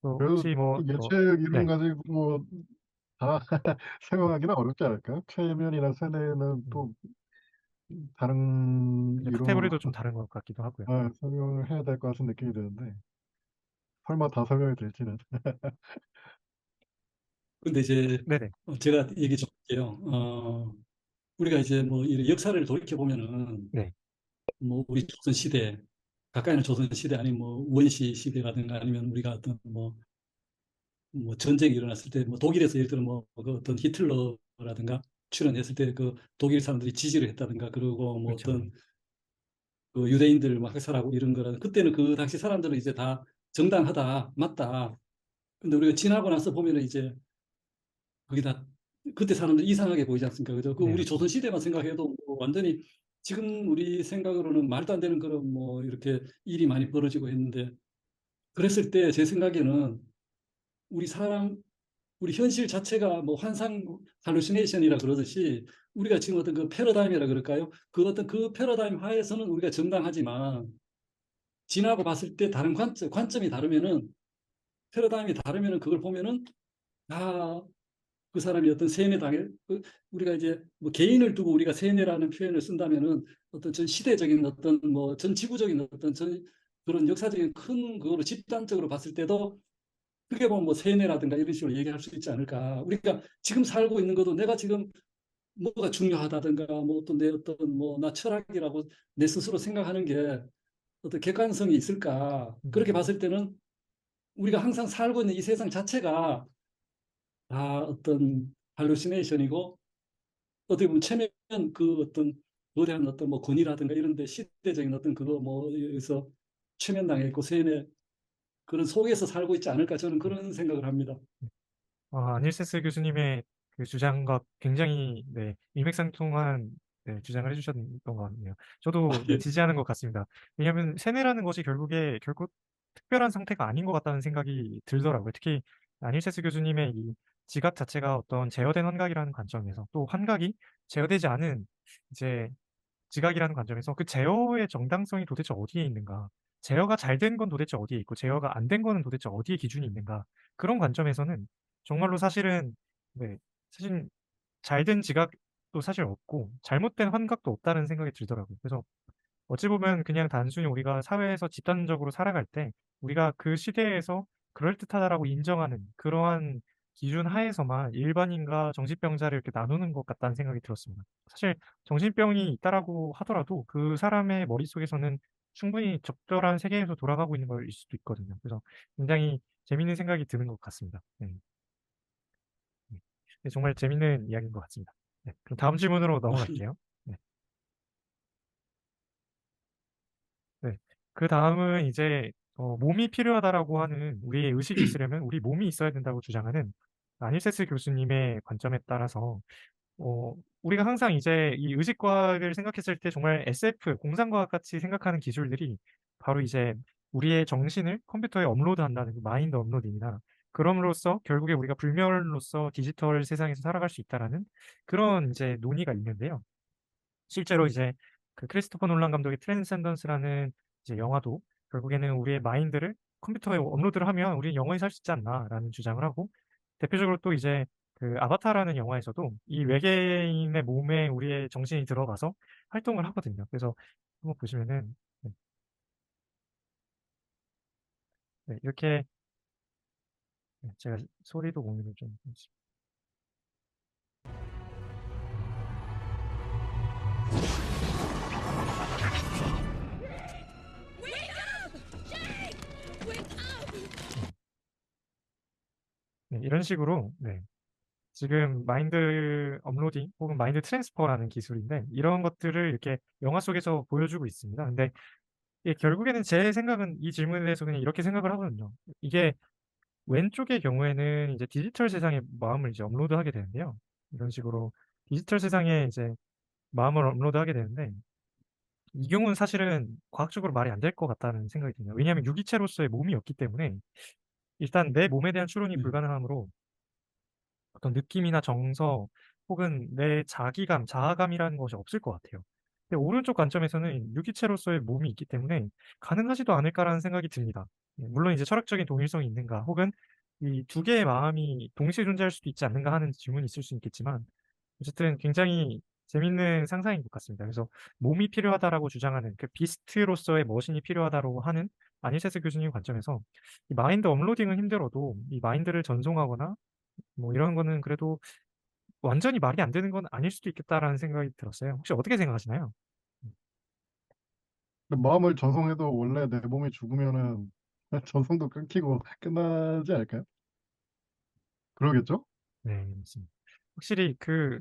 또 그래도 혹시 뭐 예측 더, 이론 네. 가지고 뭐 다 설명하기는 어렵지 않을까요? 최면이나 세뇌는 음, 또 다른 그죠. 이론으로 카테고리도 좀 다른 것 같기도 하고요. 설명을 해야 될 것 같은 느낌이 드는데 설마 다 설명이 될지는. 근데 이제 네네. 제가 얘기 좀 할게요. 우리가 이제 뭐 이 역사를 돌이켜 보면은 네. 뭐 우리 조선 시대 가까이는 조선 시대 아니면 뭐 원시 시대라든가 아니면 우리가 어떤 뭐 전쟁이 일어났을 때 뭐 독일에서 예를 들어 뭐그 어떤 히틀러라든가 출연했을 때 그 독일 사람들이 지지를 했다든가 그리고 뭐 그렇죠. 어떤 그 유대인들 막 학살하고 이런 거라 그때는 그 당시 사람들은 이제 다 정당하다 맞다. 근데 우리가 지나고 나서 보면은 이제 그게 다 그때 사람들 이상하게 보이지 않습니까? 그죠? 그 네, 우리 조선 맞습니다. 시대만 생각해도 뭐 완전히 지금 우리 생각으로는 말도 안 되는 그런 뭐 이렇게 일이 많이 벌어지고 했는데 그랬을 때 제 생각에는 우리 사람 우리 현실 자체가 뭐 환상 할루시네이션이라 그러듯이 우리가 지금 어떤 그 패러다임이라 그럴까요? 그 어떤 그 패러다임 하에서는 우리가 정당하지만 지나고 봤을 때 다른 관점이 다르면은 패러다임이 다르면은 그걸 보면은 아, 그 사람이 어떤 세뇌당해 우리가 이제 뭐 개인을 두고 우리가 세뇌라는 표현을 쓴다면은 어떤 전 시대적인 어떤 뭐 전 지구적인 어떤 전 그런 역사적인 큰 그거로 집단적으로 봤을 때도 크게 보면 뭐 세뇌라든가 이런 식으로 얘기할 수 있지 않을까. 우리가 지금 살고 있는 것도 내가 지금 뭐가 중요하다든가 뭐 어떤 내 어떤 뭐 나 철학이라고 내 스스로 생각하는 게 어떤 객관성이 있을까. 그렇게 음, 봤을 때는 우리가 항상 살고 있는 이 세상 자체가 다 어떤 할루시네이션이고 어떻게 보면 최면 그 어떤 거대한 어떤 뭐 권위라든가 이런 데 시대적인 어떤 그거 뭐 여기서 최면당해 있고 세뇌 그런 속에서 살고 있지 않을까 저는 그런 생각을 합니다. 아닐세스 교수님의 그 주장과 굉장히 네, 일맥상통한 네, 주장을 해주셨던 것 같네요. 저도 네, 예. 지지하는 것 같습니다. 왜냐하면 세뇌라는 것이 결국 특별한 상태가 아닌 것 같다는 생각이 들더라고요. 특히 아닐세스 교수님의 이 지각 자체가 어떤 제어된 환각이라는 관점에서 또 환각이 제어되지 않은 이제 지각이라는 관점에서 그 제어의 정당성이 도대체 어디에 있는가? 제어가 잘 된 건 도대체 어디에 있고 제어가 안 된 거는 도대체 어디에 기준이 있는가? 그런 관점에서는 정말로 사실은 네, 사실 잘 된 지각도 사실 없고 잘못된 환각도 없다는 생각이 들더라고요. 그래서 어찌 보면 그냥 단순히 우리가 사회에서 집단적으로 살아갈 때 우리가 그 시대에서 그럴듯하다라고 인정하는 그러한 기준 하에서만 일반인과 정신병자를 이렇게 나누는 것 같다는 생각이 들었습니다. 사실 정신병이 있다라고 하더라도 그 사람의 머릿속에서는 충분히 적절한 세계에서 돌아가고 있는 거일 수도 있거든요. 그래서 굉장히 재밌는 생각이 드는 것 같습니다. 네. 네. 네, 정말 재밌는 이야기인 것 같습니다. 네, 그럼 다음 질문으로 넘어갈게요. 네. 네. 그 다음은 이제 몸이 필요하다라고 하는 우리의 의식이 있으려면 우리 몸이 있어야 된다고 주장하는 아닐세스 교수님의 관점에 따라서 어, 우리가 항상 이제 이 의식과학을 생각했을 때 정말 SF, 공상과학 같이 생각하는 기술들이 바로 이제 우리의 정신을 컴퓨터에 업로드한다는 그 마인드 업로딩이나 그럼으로써 결국에 우리가 불멸로서 디지털 세상에서 살아갈 수 있다라는 그런 이제 논의가 있는데요. 실제로 이제 그 크리스토퍼 놀란 감독의 트랜센던스라는 이제 영화도 결국에는 우리의 마인드를 컴퓨터에 업로드를 하면 우리는 영원히 살 수 있지 않나라는 주장을 하고 대표적으로 또 이제 그 아바타라는 영화에서도 이 외계인의 몸에 우리의 정신이 들어가서 활동을 하거든요. 그래서 한번 보시면은 네, 네, 이렇게 네, 제가 소리도 공유를 좀 해주시죠. 네, 이런 식으로 네, 지금 마인드 업로딩 혹은 마인드 트랜스퍼라는 기술인데 이런 것들을 이렇게 영화 속에서 보여주고 있습니다. 근데 이게 결국에는 제 생각은 이 질문에 대해서 그냥 이렇게 생각을 하거든요. 이게 왼쪽의 경우에는 이제 디지털 세상에 마음을 이제 업로드하게 되는데요. 이런 식으로 디지털 세상에 이제 마음을 업로드하게 되는데 이 경우는 사실은 과학적으로 말이 안 될 것 같다는 생각이 드네요. 왜냐하면 유기체로서의 몸이 없기 때문에 일단 내 몸에 대한 추론이 네. 불가능하므로 어떤 느낌이나 정서 혹은 내 자기감, 자아감이라는 것이 없을 것 같아요. 근데 오른쪽 관점에서는 유기체로서의 몸이 있기 때문에 가능하지도 않을까라는 생각이 듭니다. 물론 이제 철학적인 동일성이 있는가 혹은 이 두 개의 마음이 동시에 존재할 수도 있지 않는가 하는 질문이 있을 수 있겠지만 어쨌든 굉장히 재밌는 상상인 것 같습니다. 그래서 몸이 필요하다라고 주장하는 그 비스트로서의 머신이 필요하다고 하는 아닐세스 교수님 관점에서 이 마인드 업로딩은 힘들어도 이 마인드를 전송하거나 뭐 이런 거는 그래도 완전히 말이 안 되는 건 아닐 수도 있겠다라는 생각이 들었어요. 혹시 어떻게 생각하시나요? 근데 마음을 전송해도 원래 내 몸이 죽으면은 전송도 끊기고 끝나지 않을까요? 그러겠죠? 네, 맞습니다. 확실히 그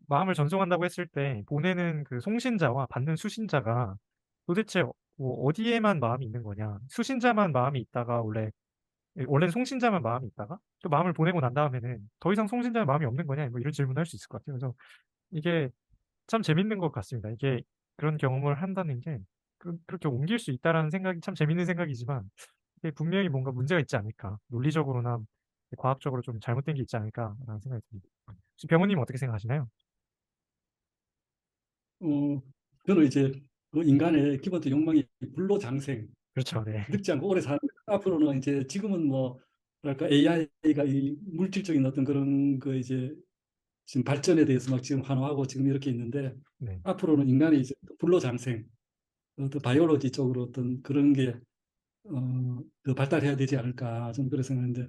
마음을 전송한다고 했을 때 보내는 그 송신자와 받는 수신자가 도대체 뭐 어디에만 마음이 있는 거냐? 수신자만 마음이 있다가 원래는 송신자만 마음이 있다가 또 마음을 보내고 난 다음에는 더 이상 송신자는 마음이 없는 거냐? 뭐 이런 질문을 할 수 있을 것 같아요. 그래서 이게 참 재밌는 것 같습니다. 이게 그런 경험을 한다는 게 그렇게 옮길 수 있다라는 생각이 참 재밌는 생각이지만 이게 분명히 뭔가 문제가 있지 않을까. 논리적으로나 과학적으로 좀 잘못된 게 있지 않을까라는 생각이 듭니다. 혹시 병원님 어떻게 생각하시나요? 어, 저는 이제 그 인간의 기본적 욕망이 불로장생, 그렇죠. 네. 늙지 않고 오래 사는 거. 앞으로는 이제 지금은 뭐 뭐랄까 AI가 이 물질적인 어떤 그런 그 이제 지금 발전에 대해서 막 지금 환호하고 지금 이렇게 있는데 네. 앞으로는 인간이 이제 불로장생, 어떤 바이올로지 쪽으로 어떤 그런 게 더 발달해야 되지 않을까 저는 그렇게 생각하는데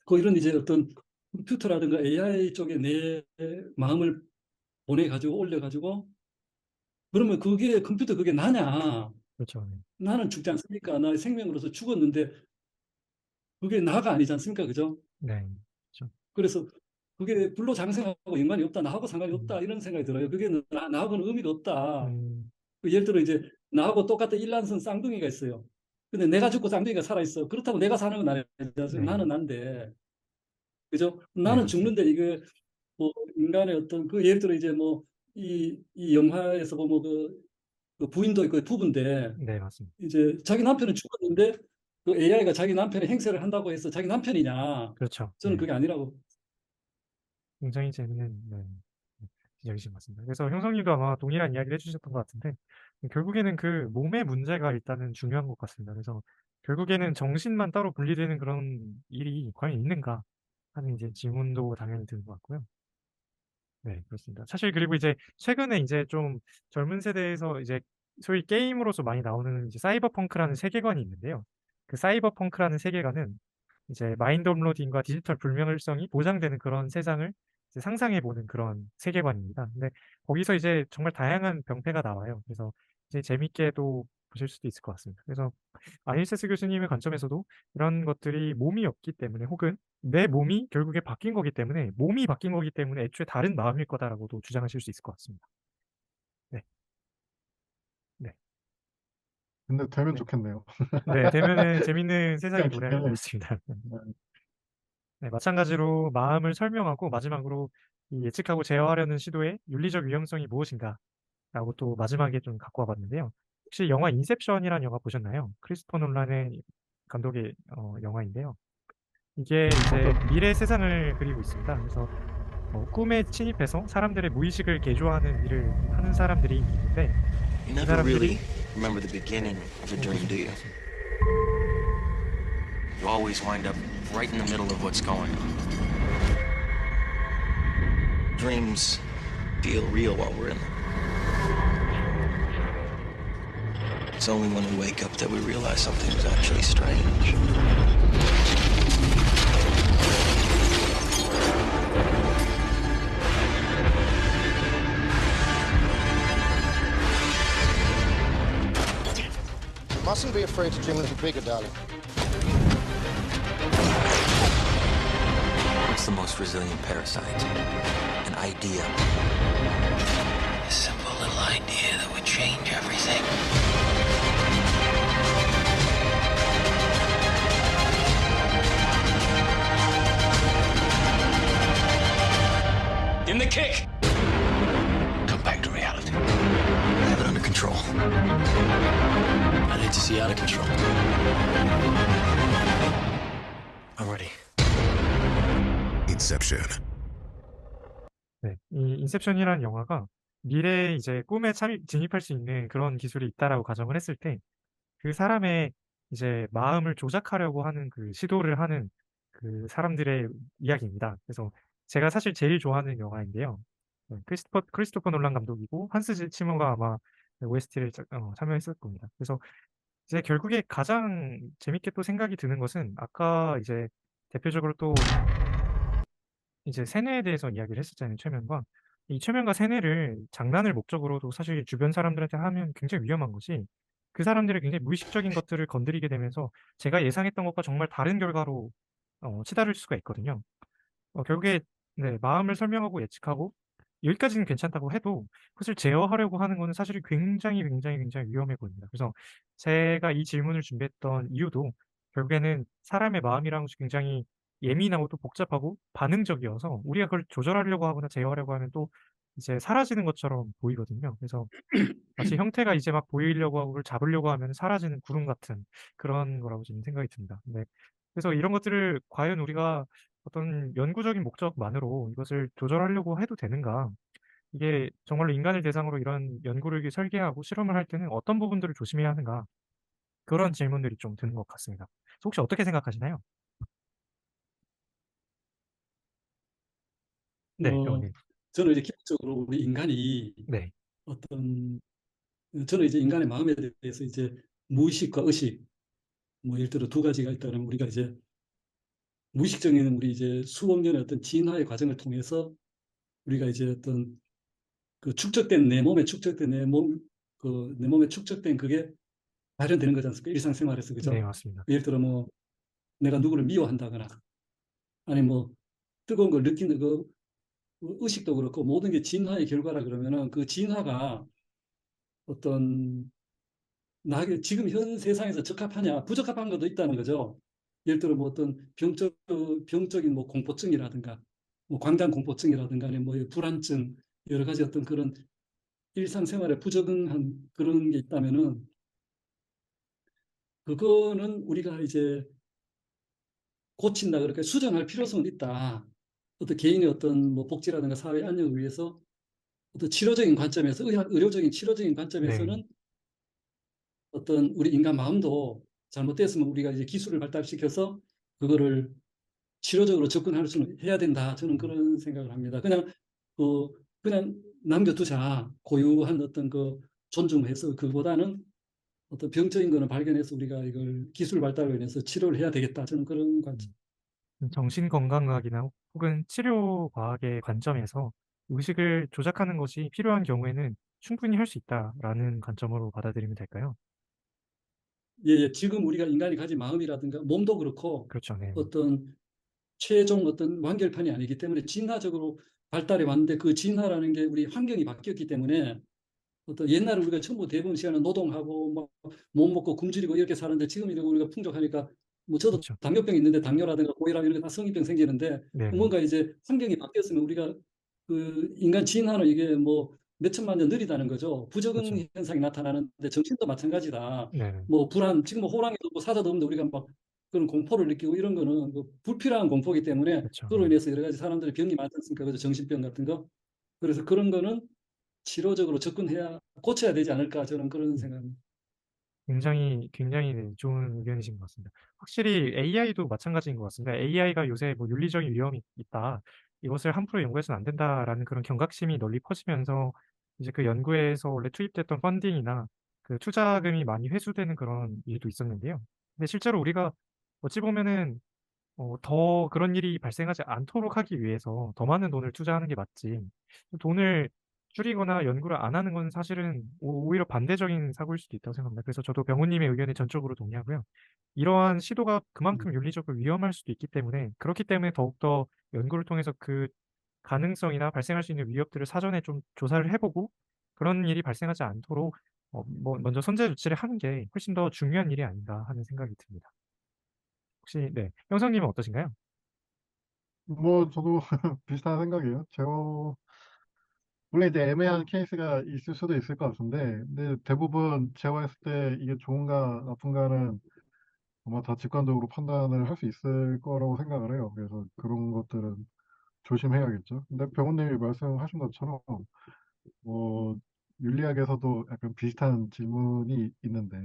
그 이런 이제 어떤 컴퓨터라든가 AI 쪽에 내 마음을 보내가지고 올려가지고 그러면 그게 컴퓨터 그게 나냐? 그렇죠. 네. 나는 죽지 않습니까? 나 생명으로서 죽었는데 그게 나가 아니지 않습니까? 그죠? 네. 그렇죠. 그래서 그게 불로장생하고 연관이 없다, 나하고 상관이 없다 이런 생각이 들어요. 그게 나하고는 의미가 없다. 음, 그 예를 들어 이제 나하고 똑같은 일란성 쌍둥이가 있어요. 근데 내가 죽고 쌍둥이가 살아 있어. 그렇다고 내가 사는 건 아니지. 네. 나는 난데, 그죠? 네, 나는 맞습니다. 죽는데 이게 뭐 인간의 어떤 그 예를 들어 이제 뭐 이 영화에서 보면 그 부인도 있고 부부인데 네, 맞습니다. 이제 자기 남편은 죽었는데 그 AI가 자기 남편의 행세를 한다고 해서 자기 남편이냐? 그렇죠. 저는 네. 그게 아니라고. 굉장히 재밌는 지적이신 것 같습니다. 그래서 형성님도 아마 동일한 이야기를 해주셨던 것 같은데 결국에는 그 몸의 문제가 일단은 중요한 것 같습니다. 그래서 결국에는 정신만 따로 분리되는 그런 일이 과연 있는가 하는 이제 질문도 당연히 드는 것 같고요. 네, 그렇습니다. 사실 그리고 이제 최근에 이제 좀 젊은 세대에서 이제 소위 게임으로서 많이 나오는 이제 사이버펑크라는 세계관이 있는데요. 그 사이버펑크라는 세계관은 이제 마인드 업로딩과 디지털 불명예성이 보장되는 그런 세상을 이제 상상해보는 그런 세계관입니다. 근데 거기서 이제 정말 다양한 병폐가 나와요. 그래서 이제 재밌게도 보실 수도 있을 것 같습니다. 그래서 아닐세스 교수님의 관점에서도 이런 것들이 몸이 없기 때문에 혹은 내 몸이 결국에 바뀐 거기 때문에 몸이 바뀐 거기 때문에 애초에 다른 마음일 거다라고도 주장하실 수 있을 것 같습니다. 네, 네, 근데 되면 네. 좋겠네요. 네, 되면은 재밌는 세상이 그냥 도래할 것 기대해. 같습니다. 네. 네, 마찬가지로 마음을 설명하고 마지막으로 이 예측하고 제어하려는 시도의 윤리적 위험성이 무엇인가 라고 또 마지막에 좀 갖고 와봤는데요. 혹시 영화 인셉션이라는 영화 보셨나요? 크리스토퍼 놀란의 감독의 영화인데요. 이게 이제 미래 세상을 그리고 있습니다. 그래서 꿈에 침입해서 사람들의 무의식을 개조하는 일을 하는 사람들이 있는데 You 그 never really 사람들이 remember the beginning of a dream, do you? 맞습니다. You always wind up right in the middle of what's going on. Dreams feel real while we're in them. It's only when we wake up that we realize something's actually strange. Mustn't be afraid to dream a little bigger, darling. What's the most resilient parasite? An idea. A simple little idea that would change everything. Give him the kick! Come back to reality. I have it under control. I need to see out of control. I'm ready. Inception. 네, 이 인셉션이라는 영화가 미래에 이제 꿈에 진입할 수 있는 그런 기술이 있다라고 가정을 했을 때 그 사람의 이제 마음을 조작하려고 하는 그 시도를 하는 그 사람들의 이야기입니다. 그래서 제가 사실 제일 좋아하는 영화인데요. 크리스토퍼 놀란 감독이고 한스 지머가 아마 OST를 참여했을 겁니다. 그래서 이제 결국에 가장 재밌게 또 생각이 드는 것은 아까 이제 대표적으로 또 이제 세뇌에 대해서 이야기를 했었잖아요, 최면과. 이 최면과 세뇌를 장난을 목적으로도 사실 주변 사람들한테 하면 굉장히 위험한 것이 그 사람들의 굉장히 무의식적인 것들을 건드리게 되면서 제가 예상했던 것과 정말 다른 결과로 치달을 수가 있거든요. 결국에 네 마음을 설명하고 예측하고 여기까지는 괜찮다고 해도 그것을 제어하려고 하는 거는 사실은 굉장히, 굉장히, 굉장히 위험해 보입니다. 그래서 제가 이 질문을 준비했던 이유도 결국에는 사람의 마음이라는 것이 굉장히 예민하고 또 복잡하고 반응적이어서 우리가 그걸 조절하려고 하거나 제어하려고 하면 또 이제 사라지는 것처럼 보이거든요. 그래서 마치 형태가 이제 막 보이려고 하고 그걸 잡으려고 하면 사라지는 구름 같은 그런 거라고 저는 생각이 듭니다. 네. 그래서 이런 것들을 과연 우리가 어떤 연구적인 목적만으로 이것을 조절하려고 해도 되는가? 이게 정말로 인간을 대상으로 이런 연구를 이렇게 설계하고 실험을 할 때는 어떤 부분들을 조심해야 하는가? 그런 질문들이 좀 드는 것 같습니다. 혹시 어떻게 생각하시나요? 네, 어, 회원님. 저는 이제 기본적으로 우리 인간이 네. 어떤 저는 이제 인간의 마음에 대해서 이제 무의식과 의식 뭐 예를 들어 두 가지가 있다면 우리가 이제 무의식적인 우리 이제 수억 년의 어떤 진화의 과정을 통해서 우리가 이제 어떤 그 축적된 내 몸에 축적된 내 몸에 축적된 그게 발현되는 거지 않습니까? 일상생활에서 네, 그죠? 맞습니다. 예를 들어 뭐 내가 누구를 미워한다거나 아니 뭐 뜨거운 걸 느끼는 그 의식도 그렇고 모든 게 진화의 결과라 그러면은 그 진화가 어떤 나에게 지금 현 세상에서 적합하냐 부적합한 것도 있다는 거죠. 예를 들어 뭐 어떤 병적인 뭐 공포증이라든가 뭐 광장 공포증이라든가 아니면 뭐 불안증 여러 가지 어떤 그런 일상생활에 부적응한 그런 게 있다면은 그거는 우리가 이제 고친다 그렇게 수정할 필요성은 있다. 어떤 개인의 어떤 뭐 복지라든가 사회 안녕을 위해서 어떤 치료적인 관점에서 의료적인 치료적인 네. 관점에서는 어떤 우리 인간 마음도 잘못됐으면 우리가 이제 기술을 발달시켜서 그거를 치료적으로 접근할 수는 해야 된다. 저는 그런 생각을 합니다. 그, 그냥 남겨두자. 고유한 어떤 그 존중해서 그보다는 어떤 병적인 거는 발견해서 우리가 이걸 기술 발달로 인해서 치료를 해야 되겠다. 저는 그런 관점. 정신건강학이나 혹은 치료과학의 관점에서 의식을 조작하는 것이 필요한 경우에는 충분히 할 수 있다라는 관점으로 받아들이면 될까요? 예, 예. 지금 우리가 인간이 가진 마음이라든가 몸도 그렇고 그렇죠. 네. 어떤 최종 어떤 완결판이 아니기 때문에 진화적으로 발달해 왔는데 그 진화라는 게 우리 환경이 바뀌었기 때문에 어떤 옛날에 우리가 전부 대부분 시간은 노동하고 못 먹고 굶주리고 이렇게 사는데 지금 이렇게 우리가 풍족하니까 뭐 저도 그렇죠. 당뇨병 있는데 당뇨라든가 고혈압 이런 게 다 성인병 생기는데 네네. 뭔가 이제 환경이 바뀌었으면 우리가 그 인간 진화는 이게 뭐 몇천만 년 느리다는 거죠. 그렇죠. 부적응 현상이 나타나는데 정신도 마찬가지다. 네네. 뭐 불안 지금 뭐 호랑이도 뭐 사자도 없는데 우리가 막 그런 공포를 느끼고 이런 거는 뭐 불필요한 공포이기 때문에 그렇죠. 그로 네. 인해서 여러 가지 사람들이 병이 많지 않습니까? 그래서 정신병 같은 거. 그래서 그런 거는 치료적으로 접근해야 고쳐야 되지 않을까 저는 그런 음. 생각입니다. 굉장히, 굉장히 네, 좋은 의견이신 것 같습니다. 확실히 AI도 마찬가지인 것 같습니다. AI가 요새 뭐 윤리적인 위험이 있다. 이것을 함부로 연구해서는 안 된다라는 그런 경각심이 널리 퍼지면서 이제 그 연구에서 원래 투입됐던 펀딩이나 그 투자금이 많이 회수되는 그런 일도 있었는데요. 근데 실제로 우리가 어찌 보면은 더 그런 일이 발생하지 않도록 하기 위해서 더 많은 돈을 투자하는 게 맞지. 돈을 줄이거나 연구를 안 하는 건 사실은 오히려 반대적인 사고일 수도 있다고 생각합니다. 그래서 저도 병우님의 의견에 전적으로 동의하고요. 이러한 시도가 음, 그만큼 윤리적으로 위험할 수도 있기 때문에 그렇기 때문에 더욱더 연구를 통해서 그 가능성이나 발생할 수 있는 위협들을 사전에 좀 조사를 해보고 그런 일이 발생하지 않도록 뭐 먼저 선제 조치를 하는 게 훨씬 더 중요한 일이 아닌가 하는 생각이 듭니다. 혹시 네, 형성님은 어떠신가요? 뭐 저도 비슷한 생각이에요. 물론 이제 애매한 케이스가 있을 수도 있을 것 같은데, 근데 대부분 제가 했을 때 이게 좋은가 나쁜가는 아마 다 직관적으로 판단을 할 수 있을 거라고 생각을 해요. 그래서 그런 것들은 조심해야겠죠. 근데 병원님이 말씀하신 것처럼 뭐 윤리학에서도 약간 비슷한 질문이 있는데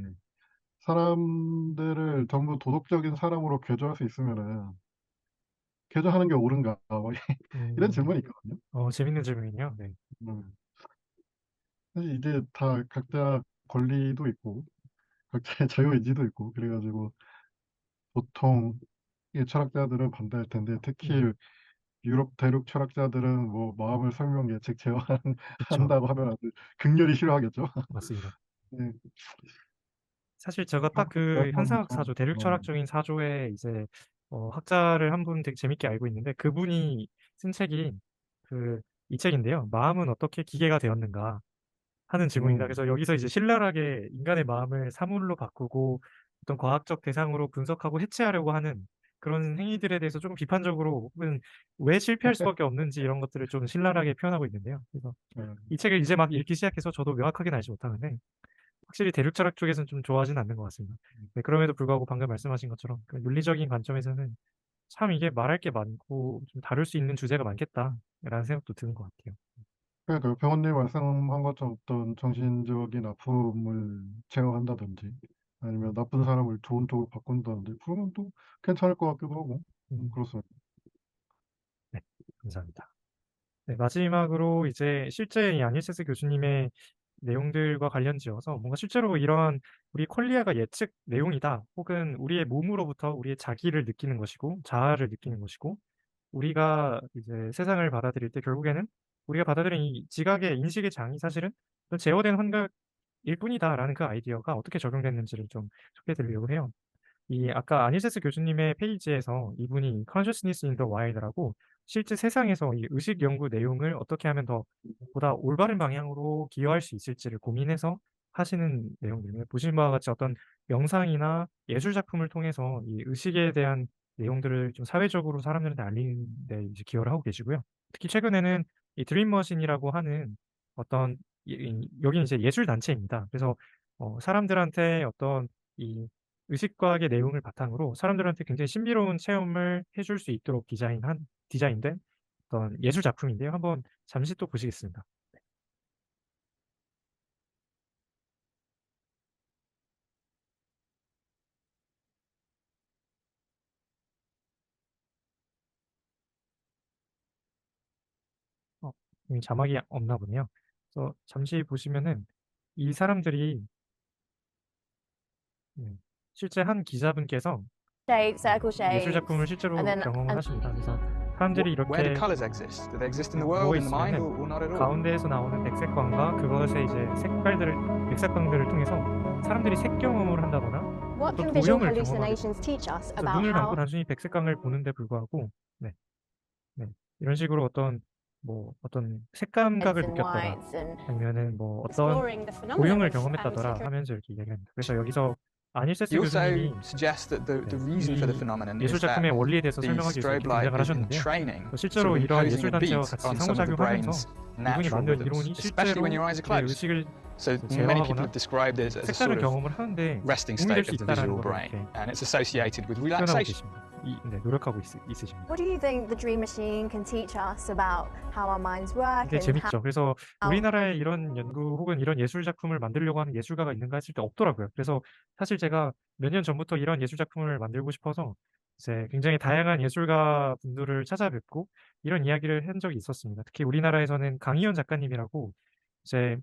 사람들을 전부 도덕적인 사람으로 개조할 수 있으면은 개조하는 게 옳은가? 뭐 이런 음. 질문이 있거든요. 재밌는 질문이네요. 네. 음, 사실 이제 다 각자 권리도 있고 각자의 자유의지도 있고 그래가지고 보통 이 철학자들은 반대할 텐데 특히 음. 유럽 대륙 철학자들은 뭐 마음을 설명 예측 그쵸. 제어한다고 하면 아주 극렬히 싫어하겠죠. 맞습니다. 네, 사실 제가 딱 그 그래서 현상학 좀 사조, 대륙 철학적인 사조에 이제 학자를 한 분 되게 재밌게 알고 있는데 그분이 쓴 책이 이 책인데요. 마음은 어떻게 기계가 되었는가 하는 질문입니다. 음, 그래서 여기서 이제 신랄하게 인간의 마음을 사물로 바꾸고 어떤 과학적 대상으로 분석하고 해체하려고 하는 그런 행위들에 대해서 조금 비판적으로 혹은 왜 실패할 수밖에 없는지 이런 것들을 좀 신랄하게 표현하고 있는데요. 그래서 네. 이 책을 이제 막 읽기 시작해서 저도 명확하게는 알지 못하는데 확실히 대륙 철학 쪽에서는 좀 좋아하지는 않는 것 같습니다. 네, 그럼에도 불구하고 방금 말씀하신 것처럼 그 윤리적인 관점에서는 참 이게 말할 게 많고 좀 다룰 수 있는 주제가 많겠다라는 생각도 드는 것 같아요. 그러니까 병원님 말씀한 것처럼 어떤 정신적인 아픔을 제어한다든지 아니면 나쁜 사람을 좋은 쪽으로 바꾼다든지 그러면 또 괜찮을 것 같기도 하고 그렇습니다. 네, 감사합니다. 네, 마지막으로 이제 실제 이 아닐세스 교수님의 내용들과 관련지어서 뭔가 실제로 이러한 우리 콜리아가 예측 내용이다 혹은 우리의 몸으로부터 우리의 자기를 느끼는 것이고 자아를 느끼는 것이고 우리가 이제 세상을 받아들일 때 결국에는 우리가 받아들이는 이 지각의 인식의 장이 사실은 제어된 환각일 뿐이다라는 그 아이디어가 어떻게 적용됐는지를 좀 소개해 드리려고 해요. 이 아까 아닐세스 교수님의 페이지에서 이분이 Consciousness in the Wild라고 실제 세상에서 이 의식 연구 내용을 어떻게 하면 더 보다 올바른 방향으로 기여할 수 있을지를 고민해서 하시는 내용들이에요. 보신 바와 같이 어떤 영상이나 예술 작품을 통해서 이 의식에 대한 내용들을 좀 사회적으로 사람들한테 알리는 데 이제 기여를 하고 계시고요. 특히 최근에는 이 드림머신이라고 하는 어떤 여기는 이제 예술 단체입니다. 그래서 사람들한테 어떤 이 의식과학의 내용을 바탕으로 사람들한테 굉장히 신비로운 체험을 해줄 수 있도록 디자인된 어떤 예술 작품인데요. 한번 잠시 또 보시겠습니다. 여기 자막이 없나 보네요. 그래서 잠시 보시면은 이 사람들이 실제 한 기자분께서 shape, circle 예술 shapes, 작품을 실제로 and then 경험을 하십니다. 그래서 사람들이 Where do 이렇게 colours exist? Do they exist in the 누워 world, in the mind, 있으면은 or not at all? 가운데에서 나오는 백색광과 그것의 이제 백색광들을 통해서 사람들이 색 경험을 한다거나 what 어떤 can visual 도형을 경험하게 hallucinations teach us 그래서 about 눈을 감고 how 단순히 백색광을 보는데 불구하고 이런 식으로 어떤 어떤 색감각을 and 느꼈더라 whites and 아니면은 뭐 어떤 exploring the phenomenon 도형을 of 경험했다더라 secret 하면서 이렇게 이야기합니다. 그래서 여기서 아닐세스 You also 교수님이 suggest that the 네, reason for the 이 phenomenon 예술 is that 작품의 원리에 대해서 the 설명하기 위해서 strobe 이렇게 light 등장을 is in 하셨는데요. training, 실제로 sort of 이런 imposing 예술 a beat 단체와 같이 on some of the 상호작용하면서 brain's 이분이 natural 만든 이론이 rhythms, especially 실제로 when your eyes are 내 closed. 의식을 So many people 제어하거나 have described it as a 색다른 sort of 경험을 하는데 resting 도움이 될 state 수 of the 있다라는 visual 걸 brain, 이렇게 and it's associated with 표현하고 relaxation. 계십니다. 노력하고 있으십니다. What do you think the dream machine can teach us about how our minds work 되게 and how 재밌죠. 그래서 우리나라에 이런 연구 혹은 이런 예술 작품을 만들려고 하는 예술가가 있는가 했을 때 없더라고요. 그래서 사실 제가 몇 년 전부터 이런 예술 작품을 만들고 싶어서 이제 굉장히 다양한 예술가 분들을 찾아뵙고 이런 이야기를 한 적이 있었습니다. 특히 우리나라에서는 강희연 작가님이라고 이제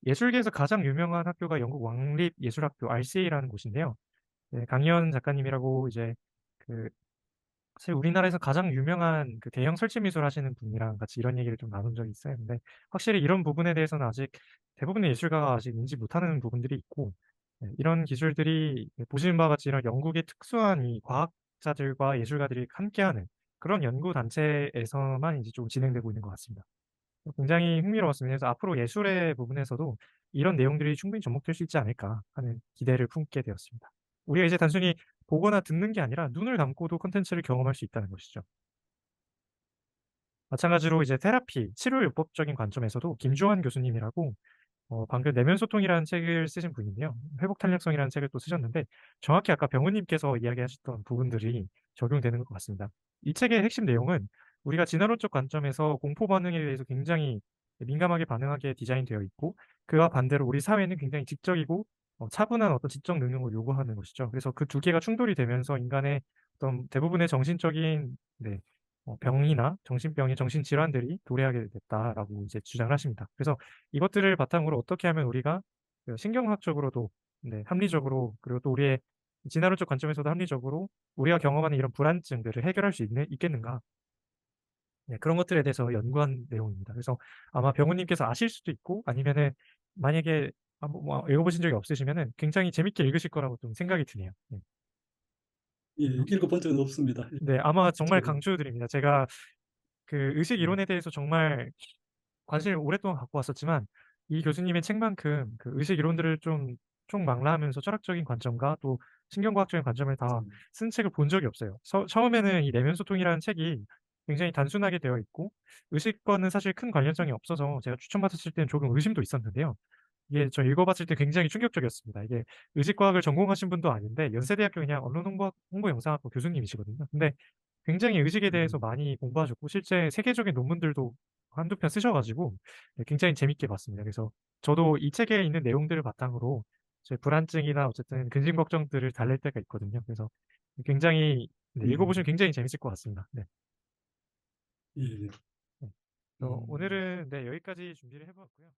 예술계에서 가장 유명한 학교가 영국 왕립예술학교 RCA라는 곳인데요. 네, 강희연 작가님이라고 이제 그 사실 우리나라에서 가장 유명한 그 대형 설치 미술 하시는 분이랑 같이 이런 얘기를 좀 나눈 적이 있어요. 근데 확실히 이런 부분에 대해서는 아직 대부분의 예술가가 아직 인지 못하는 부분들이 있고 이런 기술들이 보시는 바와 같이 이런 영국의 특수한 이 과학자들과 예술가들이 함께하는 그런 연구 단체에서만 이제 좀 진행되고 있는 것 같습니다. 굉장히 흥미로웠습니다. 그래서 앞으로 예술의 부분에서도 이런 내용들이 충분히 접목될 수 있지 않을까 하는 기대를 품게 되었습니다. 우리가 이제 단순히 보거나 듣는 게 아니라 눈을 감고도 콘텐츠를 경험할 수 있다는 것이죠. 마찬가지로 이제 테라피, 치료요법적인 관점에서도 김주환 교수님이라고 방금 내면 소통이라는 책을 쓰신 분인데요. 회복 탄력성이라는 책을 또 쓰셨는데 정확히 아까 병우님께서 이야기하셨던 부분들이 적용되는 것 같습니다. 이 책의 핵심 내용은 우리가 진화론적 관점에서 공포 반응에 대해서 굉장히 민감하게 반응하게 디자인되어 있고 그와 반대로 우리 사회는 굉장히 지적이고 차분한 어떤 지적 능력을 요구하는 것이죠. 그래서 그 두 개가 충돌이 되면서 인간의 어떤 대부분의 정신적인 병이나 정신병의 정신질환들이 도래하게 됐다라고 이제 주장을 하십니다. 그래서 이것들을 바탕으로 어떻게 하면 우리가 그 신경학적으로도 합리적으로 그리고 또 우리의 진화론적 관점에서도 합리적으로 우리가 경험하는 이런 불안증들을 해결할 수 있겠는가 네, 그런 것들에 대해서 연구한 내용입니다. 그래서 아마 병우님께서 아실 수도 있고 아니면은 만약에 뭐 읽어보신 적이 없으시면은 굉장히 재밌게 읽으실 거라고 좀 생각이 드네요. 네. 예, 읽어본 적은 없습니다. 네, 아마 정말 저도. 강추드립니다. 제가 그 의식 이론에 대해서 정말 관심을 오랫동안 갖고 왔었지만 이 교수님의 책만큼 그 의식 이론들을 좀 총망라하면서 철학적인 관점과 또 신경과학적인 관점을 다 쓴 책을 본 적이 없어요. 처음에는 이 내면 소통이라는 책이 굉장히 단순하게 되어 있고 의식과는 사실 큰 관련성이 없어서 제가 추천받았을 때는 조금 의심도 있었는데요. 이게 저 읽어봤을 때 굉장히 충격적이었습니다. 이게 의식과학을 전공하신 분도 아닌데 연세대학교 그냥 언론홍보영상학부 교수님이시거든요. 근데 굉장히 의식에 대해서 많이 공부하셨고 실제 세계적인 논문들도 한두 편 쓰셔가지고 네, 굉장히 재밌게 봤습니다. 그래서 저도 이 책에 있는 내용들을 바탕으로 제 불안증이나 어쨌든 근심 걱정들을 달랠 때가 있거든요. 그래서 굉장히 네, 읽어보시면 굉장히 재밌을 것 같습니다. 네. 예, 예. 네. 오늘은 네, 여기까지 준비를 해보았고요.